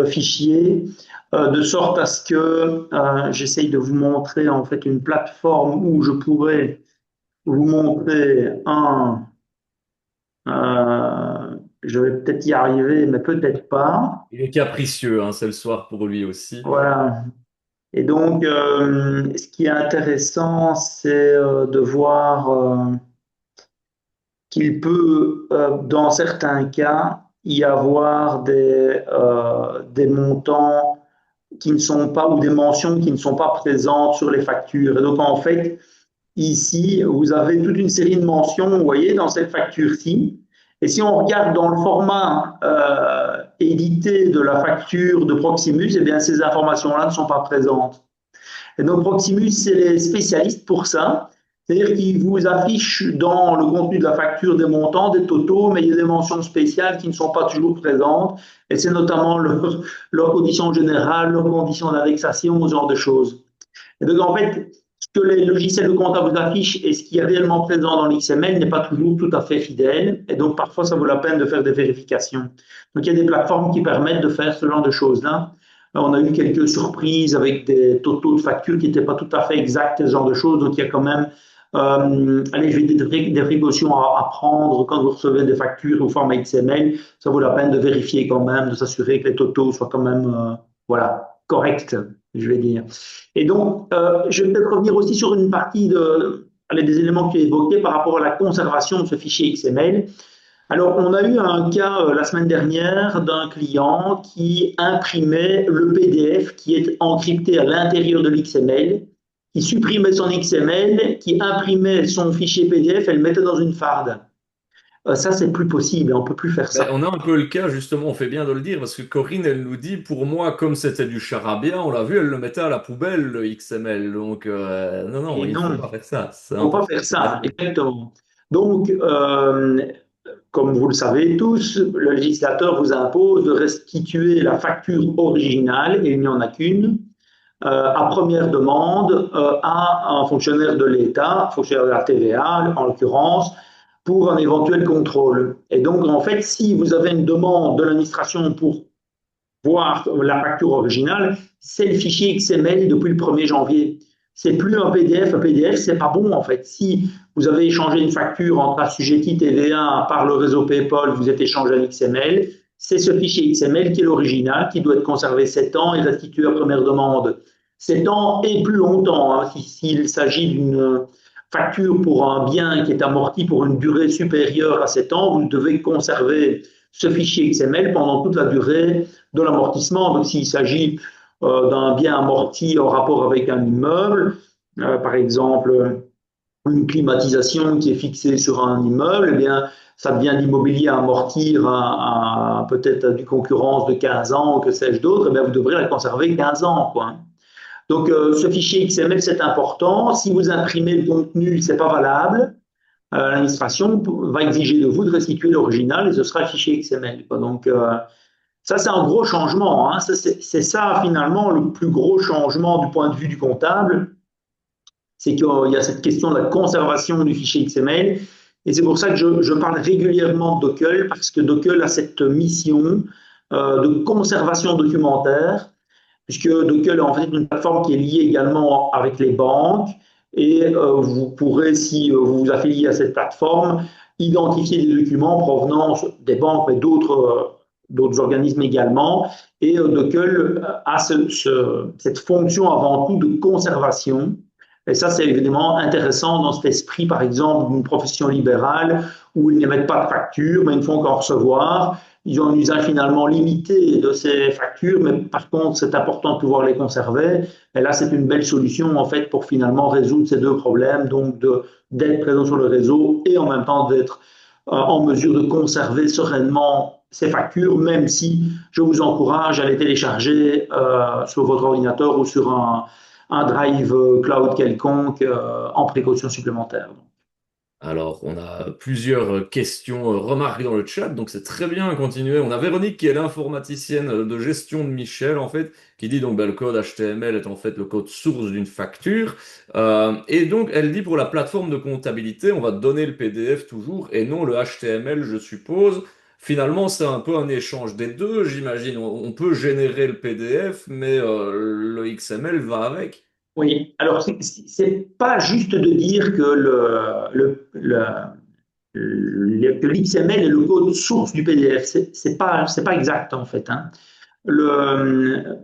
fichiers, de sorte à ce que j'essaye de vous montrer en fait une plateforme où je pourrais vous montrer je vais peut-être y arriver, mais peut-être pas. Il est capricieux, hein, c'est le soir pour lui aussi. Voilà. Et donc, ce qui est intéressant, c'est de voir qu'il peut, dans certains cas, y avoir des montants qui ne sont pas, ou des mentions qui ne sont pas présentes sur les factures. Et donc, en fait, ici, vous avez toute une série de mentions, vous voyez, dans cette facture-ci. Et si on regarde dans le format édité de la facture de Proximus, eh bien, ces informations-là ne sont pas présentes. Et donc, Proximus, c'est les spécialistes pour ça. C'est-à-dire qu'ils vous affichent dans le contenu de la facture des montants, des totaux, mais il y a des mentions spéciales qui ne sont pas toujours présentes. Et c'est notamment leurs conditions générales, leurs conditions d'indexation, ce genre de choses. Et donc, en fait, ce que les logiciels de compta vous affichent et ce qui est réellement présent dans l'XML n'est pas toujours tout à fait fidèle. Et donc, parfois, ça vaut la peine de faire des vérifications. Donc, il y a des plateformes qui permettent de faire ce genre de choses-là. On a eu quelques surprises avec des totaux de factures qui n'étaient pas tout à fait exacts, ce genre de choses. Donc, il y a quand même allez, je vais des précautions à prendre quand vous recevez des factures au format XML. Ça vaut la peine de vérifier quand même, de s'assurer que les totaux soient quand même voilà, corrects, je vais dire. Et donc, je vais peut-être revenir aussi sur une partie des éléments que tu as évoqués par rapport à la conservation de ce fichier XML. Alors, on a eu un cas la semaine dernière d'un client qui imprimait le PDF qui est encrypté à l'intérieur de l'XML, qui supprimait son XML, qui imprimait son fichier PDF et le mettait dans une farde. Ça, c'est plus possible, on ne peut plus faire Ben, ça. on a un peu le cas, justement, on fait bien de le dire, parce que Corinne, elle nous dit, pour moi, comme c'était du charabia, on l'a vu, elle le mettait à la poubelle, le XML. Donc, non, non, Et il faut non, pas faire ça. C'est il ne faut pas important. faire ça, exactement. Donc, comme vous le savez tous, le législateur vous impose de restituer la facture originale, et il n'y en a qu'une, à première demande à un fonctionnaire de l'État, fonctionnaire de la TVA en l'occurrence, pour un éventuel contrôle. Et donc, en fait, si vous avez une demande de l'administration pour voir la facture originale, c'est le fichier XML depuis le 1er janvier. C'est plus un PDF. Un PDF, c'est pas bon en fait. Si vous avez échangé une facture entre assujetti TVA par le réseau PayPal, vous êtes échangé un XML, c'est ce fichier XML qui est l'original, qui doit être conservé 7 ans et restitué à première demande. 7 ans et plus longtemps, hein, s'il s'agit d'une facture pour un bien qui est amorti pour une durée supérieure à 7 ans, vous devez conserver ce fichier XML pendant toute la durée de l'amortissement. Donc, s'il s'agit d'un bien amorti en rapport avec un immeuble, par exemple une climatisation qui est fixée sur un immeuble, eh bien, ça devient l'immobilier à amortir à peut-être du concurrence de 15 ans, que sais-je d'autre, eh bien, vous devrez la conserver 15 ans, quoi. Donc, ce fichier XML, c'est important. Si vous imprimez le contenu, c'est pas valable. L'administration va exiger de vous de restituer l'original et ce sera le fichier XML, quoi. Donc, ça, c'est un gros changement, hein. C'est ça, finalement, le plus gros changement du point de vue du comptable. C'est qu'il y a cette question de la conservation du fichier XML. Et c'est pour ça que je parle régulièrement de Dockel, parce que Dockel a cette mission de conservation documentaire. puisque Dockel est en fait une plateforme qui est liée également avec les banques et vous pourrez, si vous vous affiliez à cette plateforme, identifier des documents provenant des banques, mais d'autres organismes également. Et Dockel a cette fonction avant tout de conservation. Et ça, c'est évidemment intéressant dans cet esprit, par exemple, d'une profession libérale où ils n'émettent pas de facture, mais ils ne font qu'en recevoir. Ils ont un usage finalement limité de ces factures, mais par contre, c'est important de pouvoir les conserver. Et là, c'est une belle solution, en fait, pour finalement résoudre ces deux problèmes, donc d'être présent sur le réseau et en même temps d'être en mesure de conserver sereinement ces factures, même si je vous encourage à les télécharger sur votre ordinateur ou sur un drive cloud quelconque en précaution supplémentaire. Alors, on a plusieurs questions, remarques dans le chat, donc c'est très bien, continuer. On a Véronique qui est l'informaticienne de gestion de Michel, en fait, qui dit donc ben, le code HTML est en fait le code source d'une facture. Et donc, elle dit pour la plateforme de comptabilité, on va donner le PDF toujours et non le HTML, je suppose. Finalement, c'est un peu un échange des deux, j'imagine. On peut générer le PDF, mais le XML va avec. Oui, alors c'est pas juste de dire que que l'XML est le code source du PDF. C'est pas exact en fait, hein.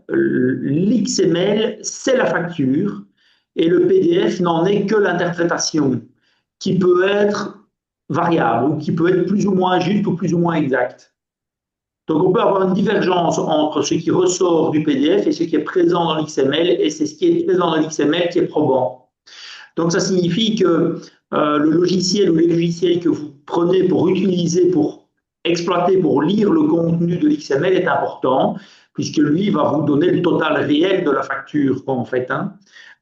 L'XML, c'est la facture et le PDF n'en est que l'interprétation qui peut être variable ou qui peut être plus ou moins juste ou plus ou moins exact. Donc on peut avoir une divergence entre ce qui ressort du PDF et ce qui est présent dans l'XML, et c'est ce qui est présent dans l'XML qui est probant. Donc ça signifie que le logiciel ou les logiciels que vous prenez pour utiliser, pour exploiter, pour lire le contenu de l'XML est important, puisque lui va vous donner le total réel de la facture, en fait, hein.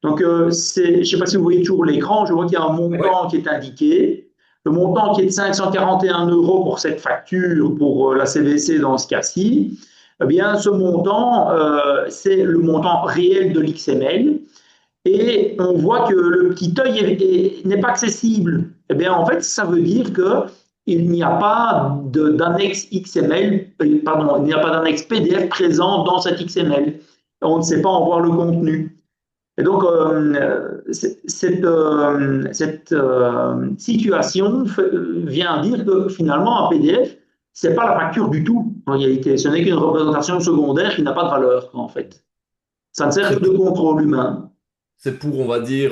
Donc, je ne sais pas si vous voyez toujours l'écran, je vois qu'il y a un Ouais. montant qui est indiqué. Le montant qui est de 541 euros pour cette facture, pour la CVC dans ce cas-ci, eh bien, ce montant, c'est le montant réel de l'XML. Et on voit que le petit œil n'est pas accessible. Eh bien, en fait, ça veut dire qu'il n'y a pas d'annexe XML, pardon, il n'y a pas d'annexe PDF présent dans cet XML. On ne sait pas en voir le contenu. Et donc, cette situation vient dire que finalement, un PDF, ce n'est pas la facture du tout, en réalité. Ce n'est qu'une représentation secondaire qui n'a pas de valeur, en fait. Ça ne sert C'est que de contrôle humain. C'est pour, on va dire,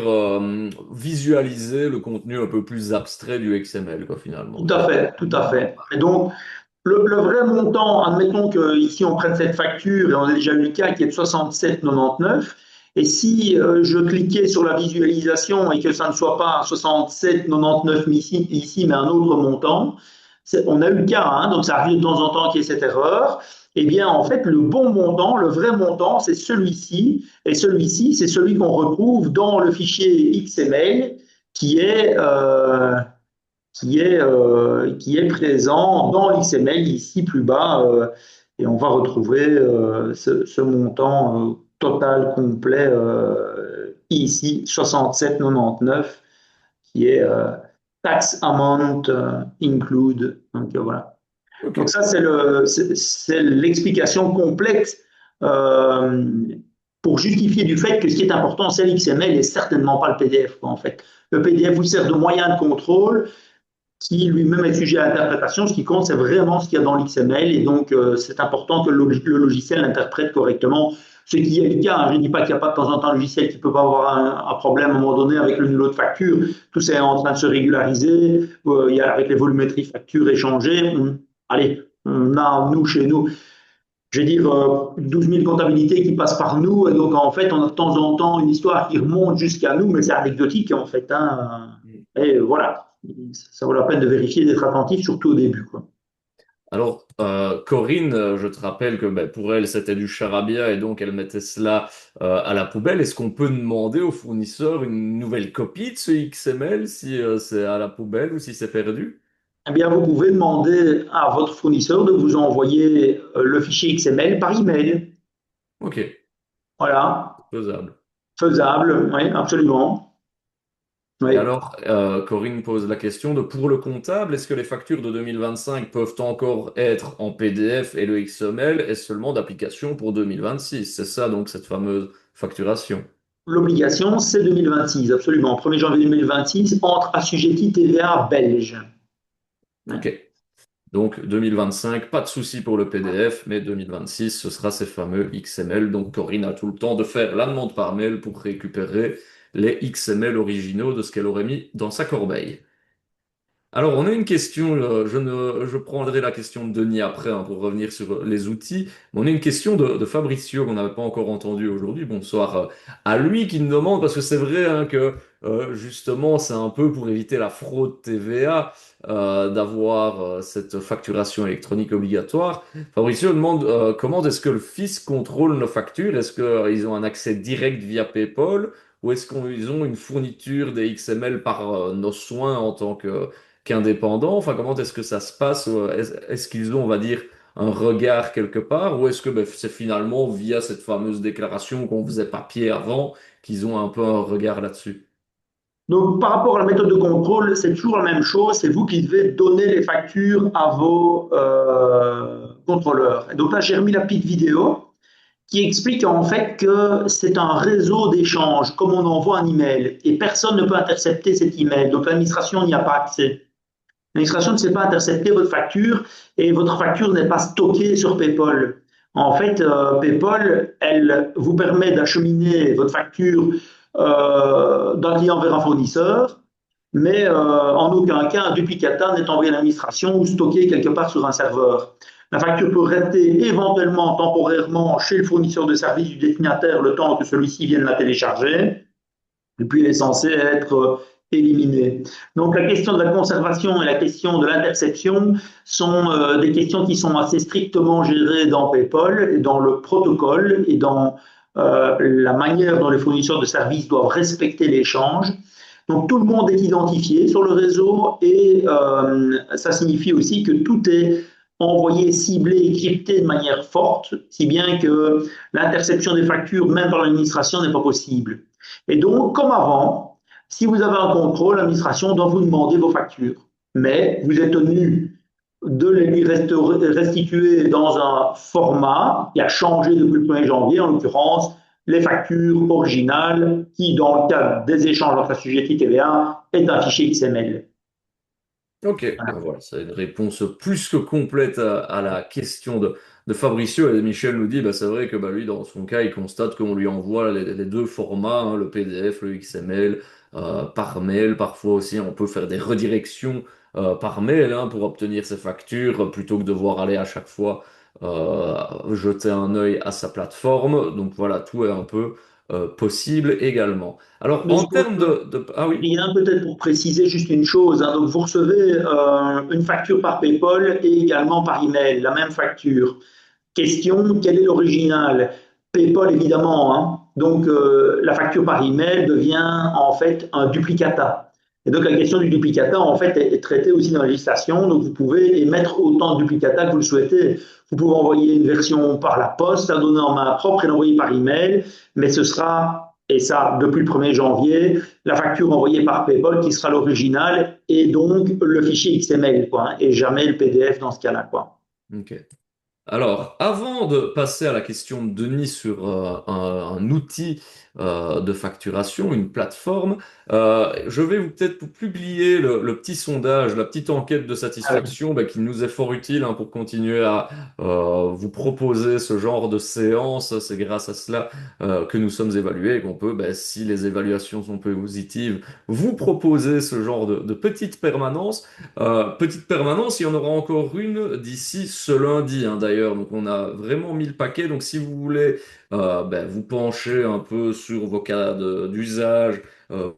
visualiser le contenu un peu plus abstrait du XML, quoi, finalement. Tout à fait, tout à fait. Et donc, le vrai montant, admettons qu'ici on prenne cette facture et on a déjà eu le cas qui est de 67,99. Et si je cliquais sur la visualisation et que ça ne soit pas 67,99 ici, mais un autre montant, on a eu le cas, hein, donc ça arrive de temps en temps qu'il y ait cette erreur. Eh bien, en fait, le bon montant, le vrai montant, c'est celui-ci. Et celui-ci, c'est celui qu'on retrouve dans le fichier XML qui est, qui est présent dans l'XML ici plus bas, et on va retrouver ce montant total complet ici 67,99 qui est tax amount include. Donc voilà. Ok. Donc ça c'est l'explication complexe euh, pour justifier du fait que ce qui est important c'est l'XML et certainement pas le PDF en fait. Le PDF vous sert de moyen de contrôle qui lui-même est sujet à l'interprétation. Ce qui compte, c'est vraiment ce qu'il y a dans l'XML. Et donc, c'est important que le logiciel l'interprète correctement. Ce qui est le cas, hein. Je ne dis pas qu'il n'y a pas de temps en temps un logiciel qui peut pas avoir un problème à un moment donné avec le nulot de facture. Tout ça est en train de se régulariser. Il y a, avec les volumétries factures échangées, allez, on a, nous, chez nous, je vais dire, 12 000 comptabilités qui passent par nous. Et donc, en fait, on a de temps en temps une histoire qui remonte jusqu'à nous, mais c'est anecdotique, en fait, hein. Et voilà, ça vaut la peine de vérifier, d'être attentif, surtout au début, quoi. Alors, Corinne, je te rappelle que ben, pour elle, c'était du charabia et donc elle mettait cela à la poubelle. Est-ce qu'on peut demander au fournisseur une nouvelle copie de ce XML si c'est à la poubelle ou si c'est perdu? Eh bien, vous pouvez demander à votre fournisseur de vous envoyer le fichier XML par email. Ok, Voilà, faisable. faisable, oui, absolument. Et Oui. alors, Corinne pose la question de pour le comptable, est-ce que les factures de 2025 peuvent encore être en PDF et le XML est seulement d'application pour 2026? C'est ça donc cette fameuse facturation. L'obligation, c'est 2026, absolument. 1er janvier 2026, entre assujettis TVA belge. Ok. Donc 2025, pas de souci pour le PDF, mais 2026, ce sera ces fameux XML. Donc Corinne a tout le temps de faire la demande par mail pour récupérer les XML originaux de ce qu'elle aurait mis dans sa corbeille. Alors, on a une question, je prendrai la question de Denis après hein, pour revenir sur les outils, mais on a une question de Fabricio qu'on n'avait pas encore entendue aujourd'hui. Bonsoir à lui qui nous demande, parce que c'est vrai hein, que justement c'est un peu pour éviter la fraude TVA d'avoir cette facturation électronique obligatoire. Fabricio demande comment est-ce que le fisc contrôle nos factures? Est-ce qu'ils ont un accès direct via PayPal ou est-ce qu'ils ont une fourniture des XML par nos soins en tant qu'indépendants? Enfin, comment est-ce que ça se passe? Est-ce qu'ils ont, on va dire, un regard quelque part? Ou est-ce que ben, c'est finalement via cette fameuse déclaration qu'on faisait papier avant qu'ils ont un peu un regard là-dessus? Donc, par rapport à la méthode de contrôle, c'est toujours la même chose. C'est vous qui devez donner les factures à vos contrôleurs. Et donc là, j'ai remis la petite vidéo qui explique en fait que c'est un réseau d'échanges, comme on envoie un email, et personne ne peut intercepter cet email. Donc l'administration n'y a pas accès. L'administration ne sait pas intercepter votre facture et votre facture n'est pas stockée sur PayPal. En fait, PayPal, elle vous permet d'acheminer votre facture d'un client vers un fournisseur, mais en aucun cas un duplicata n'est envoyé à l'administration ou stocké quelque part sur un serveur. La facture peut rester éventuellement temporairement chez le fournisseur de service du destinataire le temps que celui-ci vienne la télécharger, et puis elle est censée être éliminée. Donc la question de la conservation et la question de l'interception sont des questions qui sont assez strictement gérées dans PayPal et dans le protocole et dans la manière dont les fournisseurs de services doivent respecter l'échange. Donc tout le monde est identifié sur le réseau et ça signifie aussi que tout est envoyé, ciblé, crypté de manière forte, si bien que l'interception des factures, même par l'administration, n'est pas possible. Et donc, comme avant, si vous avez un contrôle, l'administration doit vous demander vos factures. Mais vous êtes tenu de les lui restituer dans un format qui a changé depuis le 1er janvier, en l'occurrence les factures originales, qui, dans le cadre des échanges entre assujettis TVA, est un fichier XML. Ok, ben voilà, c'est une réponse plus que complète à la question de Fabricio. Et Michel nous dit, bah, c'est vrai que bah, lui, dans son cas, il constate qu'on lui envoie les deux formats, hein, le PDF, le XML, par mail. Parfois aussi, on peut faire des redirections par mail hein, pour obtenir ses factures, plutôt que de devoir aller à chaque fois jeter un œil à sa plateforme. Donc voilà, tout est un peu possible également. Alors, Mais en je peux, termes de... Ah oui? rien peut-être pour préciser juste une chose, hein. Donc, vous recevez une facture par PayPal et également par email, la même facture. Question, quel est l'original? PayPal, évidemment, hein. Donc, la facture par email devient en fait un duplicata. Et donc, la question du duplicata, en fait, est traitée aussi dans la législation. Donc, vous pouvez émettre autant de duplicata que vous le souhaitez. Vous pouvez envoyer une version par la poste, la donner en main propre et l'envoyer par email, mais ce sera, et ça depuis le 1er janvier, la facture envoyée par PayPal qui sera l'original et donc le fichier XML, quoi, hein, et jamais le PDF dans ce cas-là, quoi. Ok. Alors, avant de passer à la question de Denis sur un outil de facturation, une plateforme, je vais vous peut-être vous publier le petit sondage, la petite enquête de satisfaction bah, qui nous est fort utile hein, pour continuer à vous proposer ce genre de séance. C'est grâce à cela que nous sommes évalués et qu'on peut, bah, si les évaluations sont positives, vous proposer ce genre de petite permanence. Petite permanence, il y en aura encore une d'ici ce lundi, hein, d'ailleurs. Donc on a vraiment mis le paquet. Donc si vous voulez ben, vous pencher un peu sur vos cas d'usage, euh,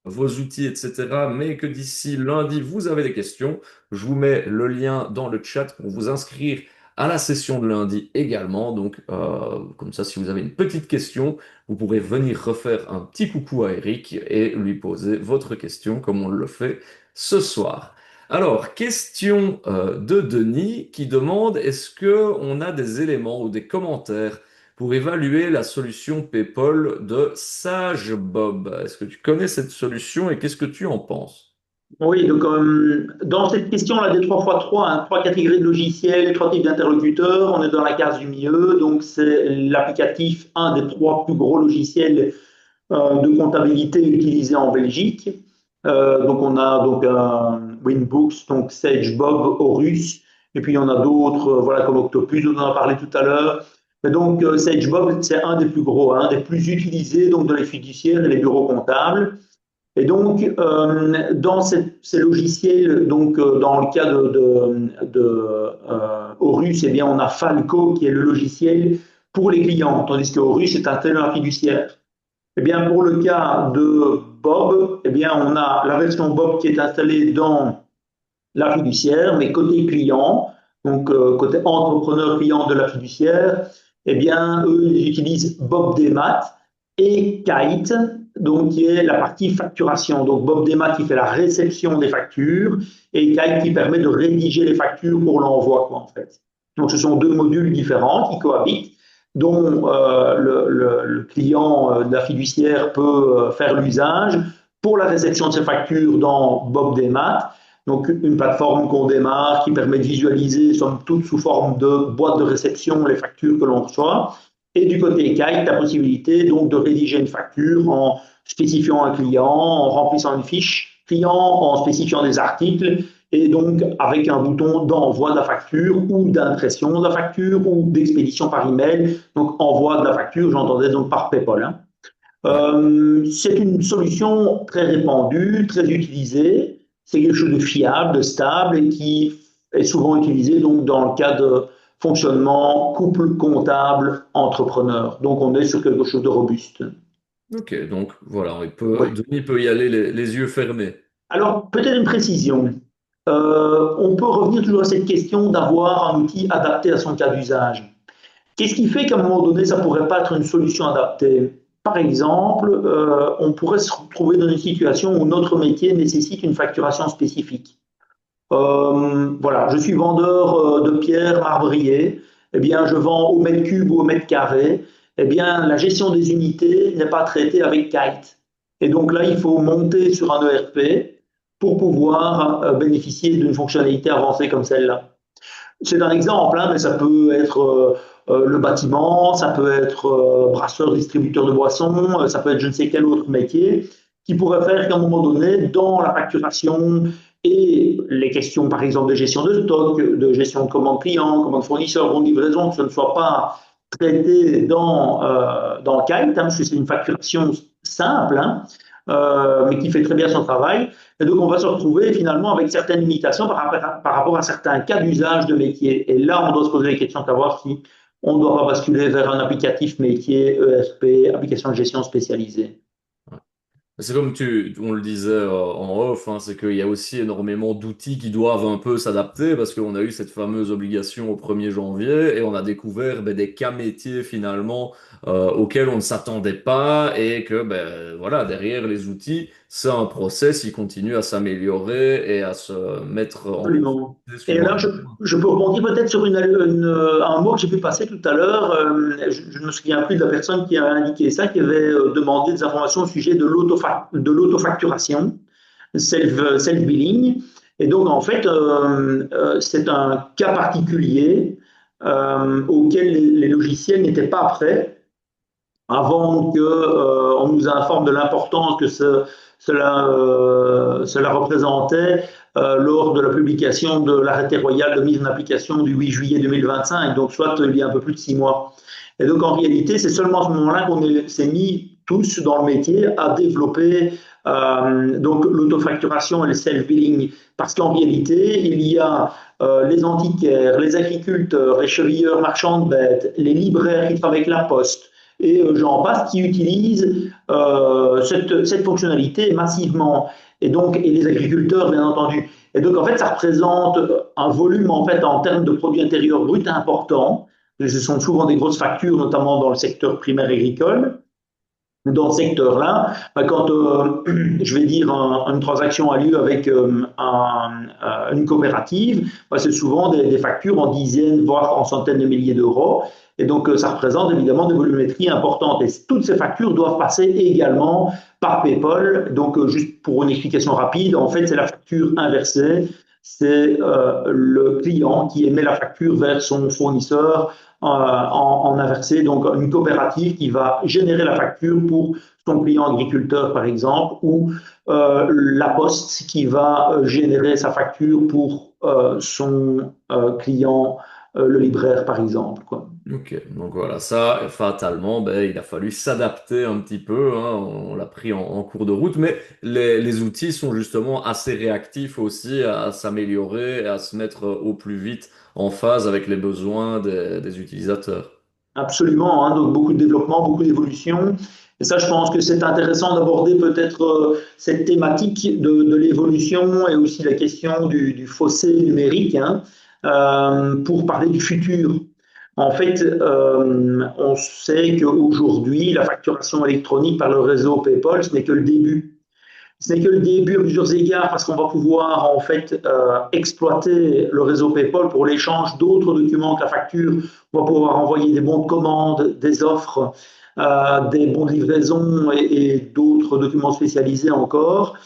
vos outils, etc., mais que d'ici lundi, vous avez des questions, je vous mets le lien dans le chat pour vous inscrire à la session de lundi également. Donc comme ça, si vous avez une petite question, vous pourrez venir refaire un petit coucou à Eric et lui poser votre question comme on le fait ce soir. Alors, question de Denis qui demande est-ce que on a des éléments ou des commentaires pour évaluer la solution PayPal de SageBob. Est-ce que tu connais cette solution et qu'est-ce que tu en penses? Oui, donc dans cette question-là des 3x3, hein, trois catégories de logiciels, trois types d'interlocuteurs, on est dans la case du milieu, donc c'est l'applicatif, un des trois plus gros logiciels de comptabilité utilisés en Belgique. Donc on a donc un Winbooks, donc SageBob, Horus, et puis il y en a d'autres, voilà, comme Octopus, dont on en a parlé tout à l'heure. Mais donc SageBob, c'est un des plus gros, un des plus utilisés donc, dans les fiduciaires et les bureaux comptables. Et donc, dans ces logiciels, donc dans le cas de Horus, eh bien, on a Falco qui est le logiciel pour les clients, tandis que Horus est un teneur fiduciaire. Eh bien, pour le cas de Bob, eh bien, on a la version Bob qui est installée dans la fiduciaire, mais côté client, donc côté entrepreneur client de la fiduciaire, eh bien, eux, ils utilisent Bob Demat et Kite, donc qui est la partie facturation. Donc Bob Demat qui fait la réception des factures et Kite qui permet de rédiger les factures pour l'envoi, quoi, en fait. Donc ce sont deux modules différents qui cohabitent, dont le client de la fiduciaire peut faire l'usage pour la réception de ses factures dans Bob Demat. Donc une plateforme qu'on démarre qui permet de visualiser, somme toute, sous forme de boîte de réception les factures que l'on reçoit. Et du côté Kite, la possibilité donc de rédiger une facture en spécifiant un client, en remplissant une fiche client, en spécifiant des articles, et donc avec un bouton d'envoi de la facture ou d'impression de la facture ou d'expédition par email. Donc envoi de la facture, j'entendais donc par PayPal. Hein. Ouais. C'est une solution très répandue, très utilisée. C'est quelque chose de fiable, de stable et qui est souvent utilisé donc dans le cas de fonctionnement couple comptable entrepreneur. Donc on est sur quelque chose de robuste. Ok, donc voilà, Oui. Denis peut y aller les yeux fermés. Alors peut-être une précision. On peut revenir toujours à cette question d'avoir un outil adapté à son cas d'usage. Qu'est-ce qui fait qu'à un moment donné, ça ne pourrait pas être une solution adaptée? Par exemple, on pourrait se retrouver dans une situation où notre métier nécessite une facturation spécifique. Voilà, je suis vendeur de pierres marbriées, eh bien, je vends au mètre cube ou au mètre carré, eh bien, la gestion des unités n'est pas traitée avec Kite. Et donc là, il faut monter sur un ERP pour pouvoir bénéficier d'une fonctionnalité avancée comme celle-là. C'est un exemple, hein, mais ça peut être le bâtiment, ça peut être brasseur, distributeur de boissons, ça peut être je ne sais quel autre métier qui pourrait faire qu'à un moment donné, dans la facturation et les questions, par exemple, de gestion de stock, de gestion de commande client, commande fournisseur, bon de livraison, que ce ne soit pas traité dans Kite, hein, parce que c'est une facturation simple, hein, mais qui fait très bien son travail. Et donc, on va se retrouver finalement avec certaines limitations par rapport à certains cas d'usage de métier. Et là, on doit se poser la question de savoir si on doit pas basculer vers un applicatif métier, ERP, application de gestion spécialisée. C'est comme on le disait en off, hein, c'est qu'il y a aussi énormément d'outils qui doivent un peu s'adapter parce qu'on a eu cette fameuse obligation au 1er janvier et on a découvert ben, des cas métiers finalement auxquels on ne s'attendait pas et que ben, voilà, derrière les outils, c'est un process, il continue à s'améliorer et à se mettre en Absolument. conformité Et suivant là, les besoins. je peux rebondir peut-être sur un mot que j'ai pu passer tout à l'heure. Je ne me souviens plus de la personne qui a indiqué ça, qui avait demandé des informations au sujet de l'autofacturation, self-billing. Et donc, en fait, c'est un cas particulier auquel les logiciels n'étaient pas prêts avant que on nous informe de l'importance que cela représentait lors de la publication de l'arrêté royal de mise en application du 8 juillet 2025, donc soit il y a un peu plus de 6 mois. Et donc en réalité, c'est seulement à ce moment-là qu'on s'est mis tous dans le métier à développer donc l'autofacturation et le self-billing, parce qu'en réalité, il y a les antiquaires, les agriculteurs, les chevilleurs marchands de bêtes, les libraires qui travaillent avec la poste, et j'en passe, qui utilisent cette fonctionnalité massivement. Et les agriculteurs, bien entendu. Et donc, en fait, ça représente un volume, en fait, en termes de produit intérieur brut important. Ce sont souvent des grosses factures, notamment dans le secteur primaire agricole. dans ce secteur-là, quand je vais dire une transaction a lieu avec une coopérative, c'est souvent des factures en dizaines, voire en centaines de milliers d'euros. Et donc, ça représente évidemment des volumétries importantes. Et toutes ces factures doivent passer également par PayPal. Donc, juste pour une explication rapide, en fait, c'est la facture inversée. C'est le client qui émet la facture vers son fournisseur en inversé, donc une coopérative qui va générer la facture pour son client agriculteur, par exemple, ou la poste qui va générer sa facture pour son client, le libraire, par exemple, quoi. Ok, donc voilà, ça, fatalement, ben, il a fallu s'adapter un petit peu, hein, on l'a pris en cours de route, mais les outils sont justement assez réactifs aussi à s'améliorer et à se mettre au plus vite en phase avec les besoins des utilisateurs. Absolument, hein, donc beaucoup de développement, beaucoup d'évolution. Et ça, je pense que c'est intéressant d'aborder peut-être cette thématique de l'évolution et aussi la question du fossé numérique, hein, pour parler du futur. En fait, on sait qu'aujourd'hui, la facturation électronique par le réseau PayPal, ce n'est que le début. Ce n'est que le début à plusieurs égards parce qu'on va pouvoir en fait exploiter le réseau PayPal pour l'échange d'autres documents que la facture. On va pouvoir envoyer des bons de commande, des offres, des bons de livraison et d'autres documents spécialisés encore.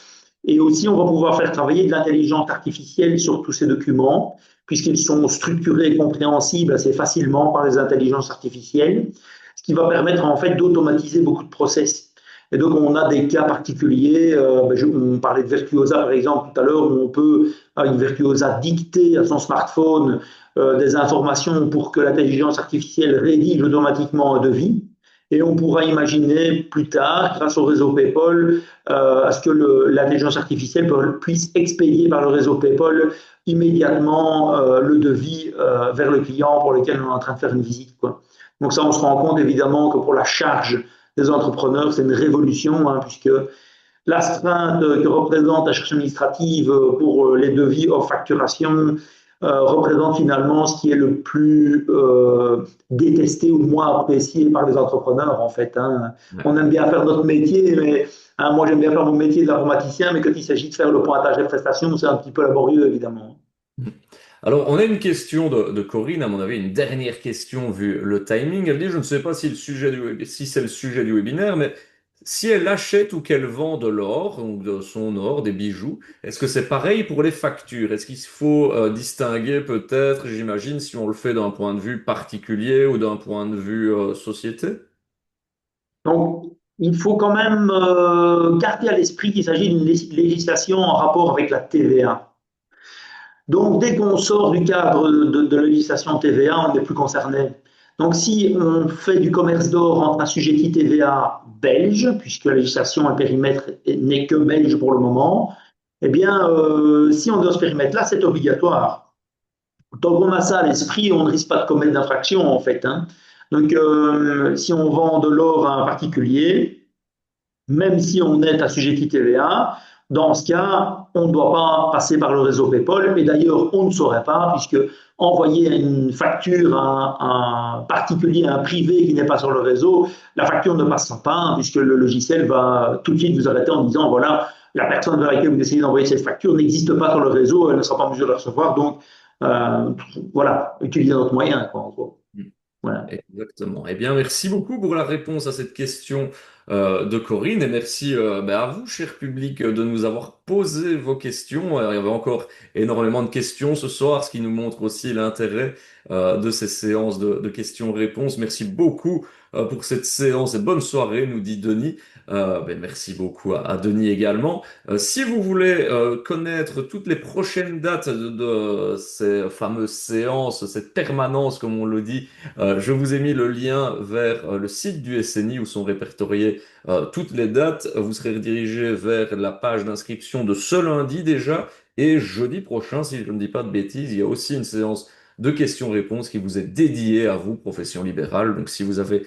Et aussi, on va pouvoir faire travailler de l'intelligence artificielle sur tous ces documents, puisqu'ils sont structurés et compréhensibles assez facilement par les intelligences artificielles, ce qui va permettre en fait d'automatiser beaucoup de process. Et donc, on a des cas particuliers. On parlait de Virtuosa, par exemple, tout à l'heure, où on peut, avec Virtuosa, dicter à son smartphone des informations pour que l'intelligence artificielle rédige automatiquement un devis. Et on pourra imaginer plus tard, grâce au réseau PayPal, à ce que l'intelligence artificielle puisse expédier par le réseau PayPal immédiatement le devis vers le client pour lequel on est en train de faire une visite, quoi. Donc ça, on se rend compte évidemment que pour la charge des entrepreneurs, c'est une révolution, hein, puisque l'astreinte que représente la charge administrative pour les devis hors facturation représente finalement ce qui est le plus détesté ou le moins apprécié par les entrepreneurs, en fait, hein. On aime bien faire notre métier, mais hein, moi j'aime bien faire mon métier d'informaticien, mais quand il s'agit de faire le pointage des prestations, c'est un petit peu laborieux, évidemment. Alors, on a une question de Corinne, à mon avis, une dernière question vu le timing. Elle dit, je ne sais pas si, si c'est le sujet du webinaire, mais si elle achète ou qu'elle vend de l'or, donc de son or, des bijoux, est-ce que c'est pareil pour les factures? Est-ce qu'il faut distinguer peut-être, j'imagine, si on le fait d'un point de vue particulier ou d'un point de vue société? Donc, il faut quand même garder à l'esprit qu'il s'agit d'une législation en rapport avec la TVA. Donc, dès qu'on sort du cadre de la législation TVA, on n'est plus concerné. Donc, si on fait du commerce d'or entre assujettis TVA belge, puisque la législation, le périmètre n'est que belge pour le moment, eh bien, si on est dans ce périmètre-là, c'est obligatoire. Tant qu'on a ça à l'esprit, on ne risque pas de commettre d'infraction, en fait, hein. Donc, si on vend de l'or à un particulier, même si on est assujetti TVA, dans ce cas, on ne doit pas passer par le réseau PayPal. Et d'ailleurs, on ne saurait pas, puisque envoyer une facture à un particulier, à un privé qui n'est pas sur le réseau, la facture ne passera pas, hein, puisque le logiciel va tout de suite vous arrêter en disant, voilà, la personne vers laquelle vous essayez d'envoyer cette facture n'existe pas sur le réseau, elle ne sera pas en mesure de la recevoir. Donc, euh, voilà, utilisez notre moyen, quoi, en gros. Voilà. Exactement. Eh bien, merci beaucoup pour la réponse à cette question de Corinne et merci ben, à vous, cher public, de nous avoir posé vos questions. Il y avait encore énormément de questions ce soir, ce qui nous montre aussi l'intérêt de ces séances de questions-réponses. Merci beaucoup pour cette séance et bonne soirée, nous dit Denis. Ben, merci beaucoup à Denis également. Si vous voulez connaître toutes les prochaines dates de ces fameuses séances, cette permanence, comme on le dit, je vous ai mis le lien vers le site du SNI où sont répertoriées toutes les dates. Vous serez redirigé vers la page d'inscription de ce lundi déjà. Et jeudi prochain, si je ne dis pas de bêtises, il y a aussi une séance de questions-réponses qui vous est dédiée à vous, profession libérale. Donc si vous avez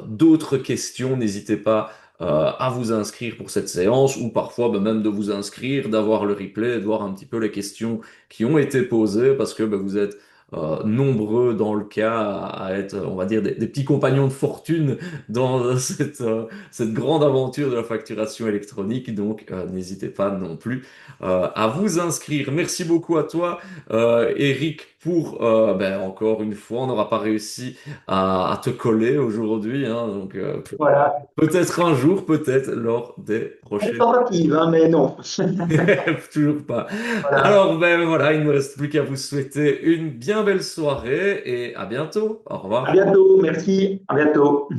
d'autres questions, n'hésitez pas à vous inscrire pour cette séance ou parfois même de vous inscrire, d'avoir le replay, de voir un petit peu les questions qui ont été posées parce que vous êtes nombreux dans le cas à être, on va dire, des petits compagnons de fortune dans cette grande aventure de la facturation électronique. Donc, n'hésitez pas non plus à vous inscrire. Merci beaucoup à toi, Eric, pour, encore une fois, on n'aura pas réussi à te coller aujourd'hui, hein, donc Voilà, peut-être un jour, peut-être lors des une prochaines. tentative, hein, mais non. Toujours pas. Voilà. Alors, ben voilà, il ne me reste plus qu'à vous souhaiter une bien belle soirée et à bientôt. Au À revoir. bientôt, merci, à bientôt.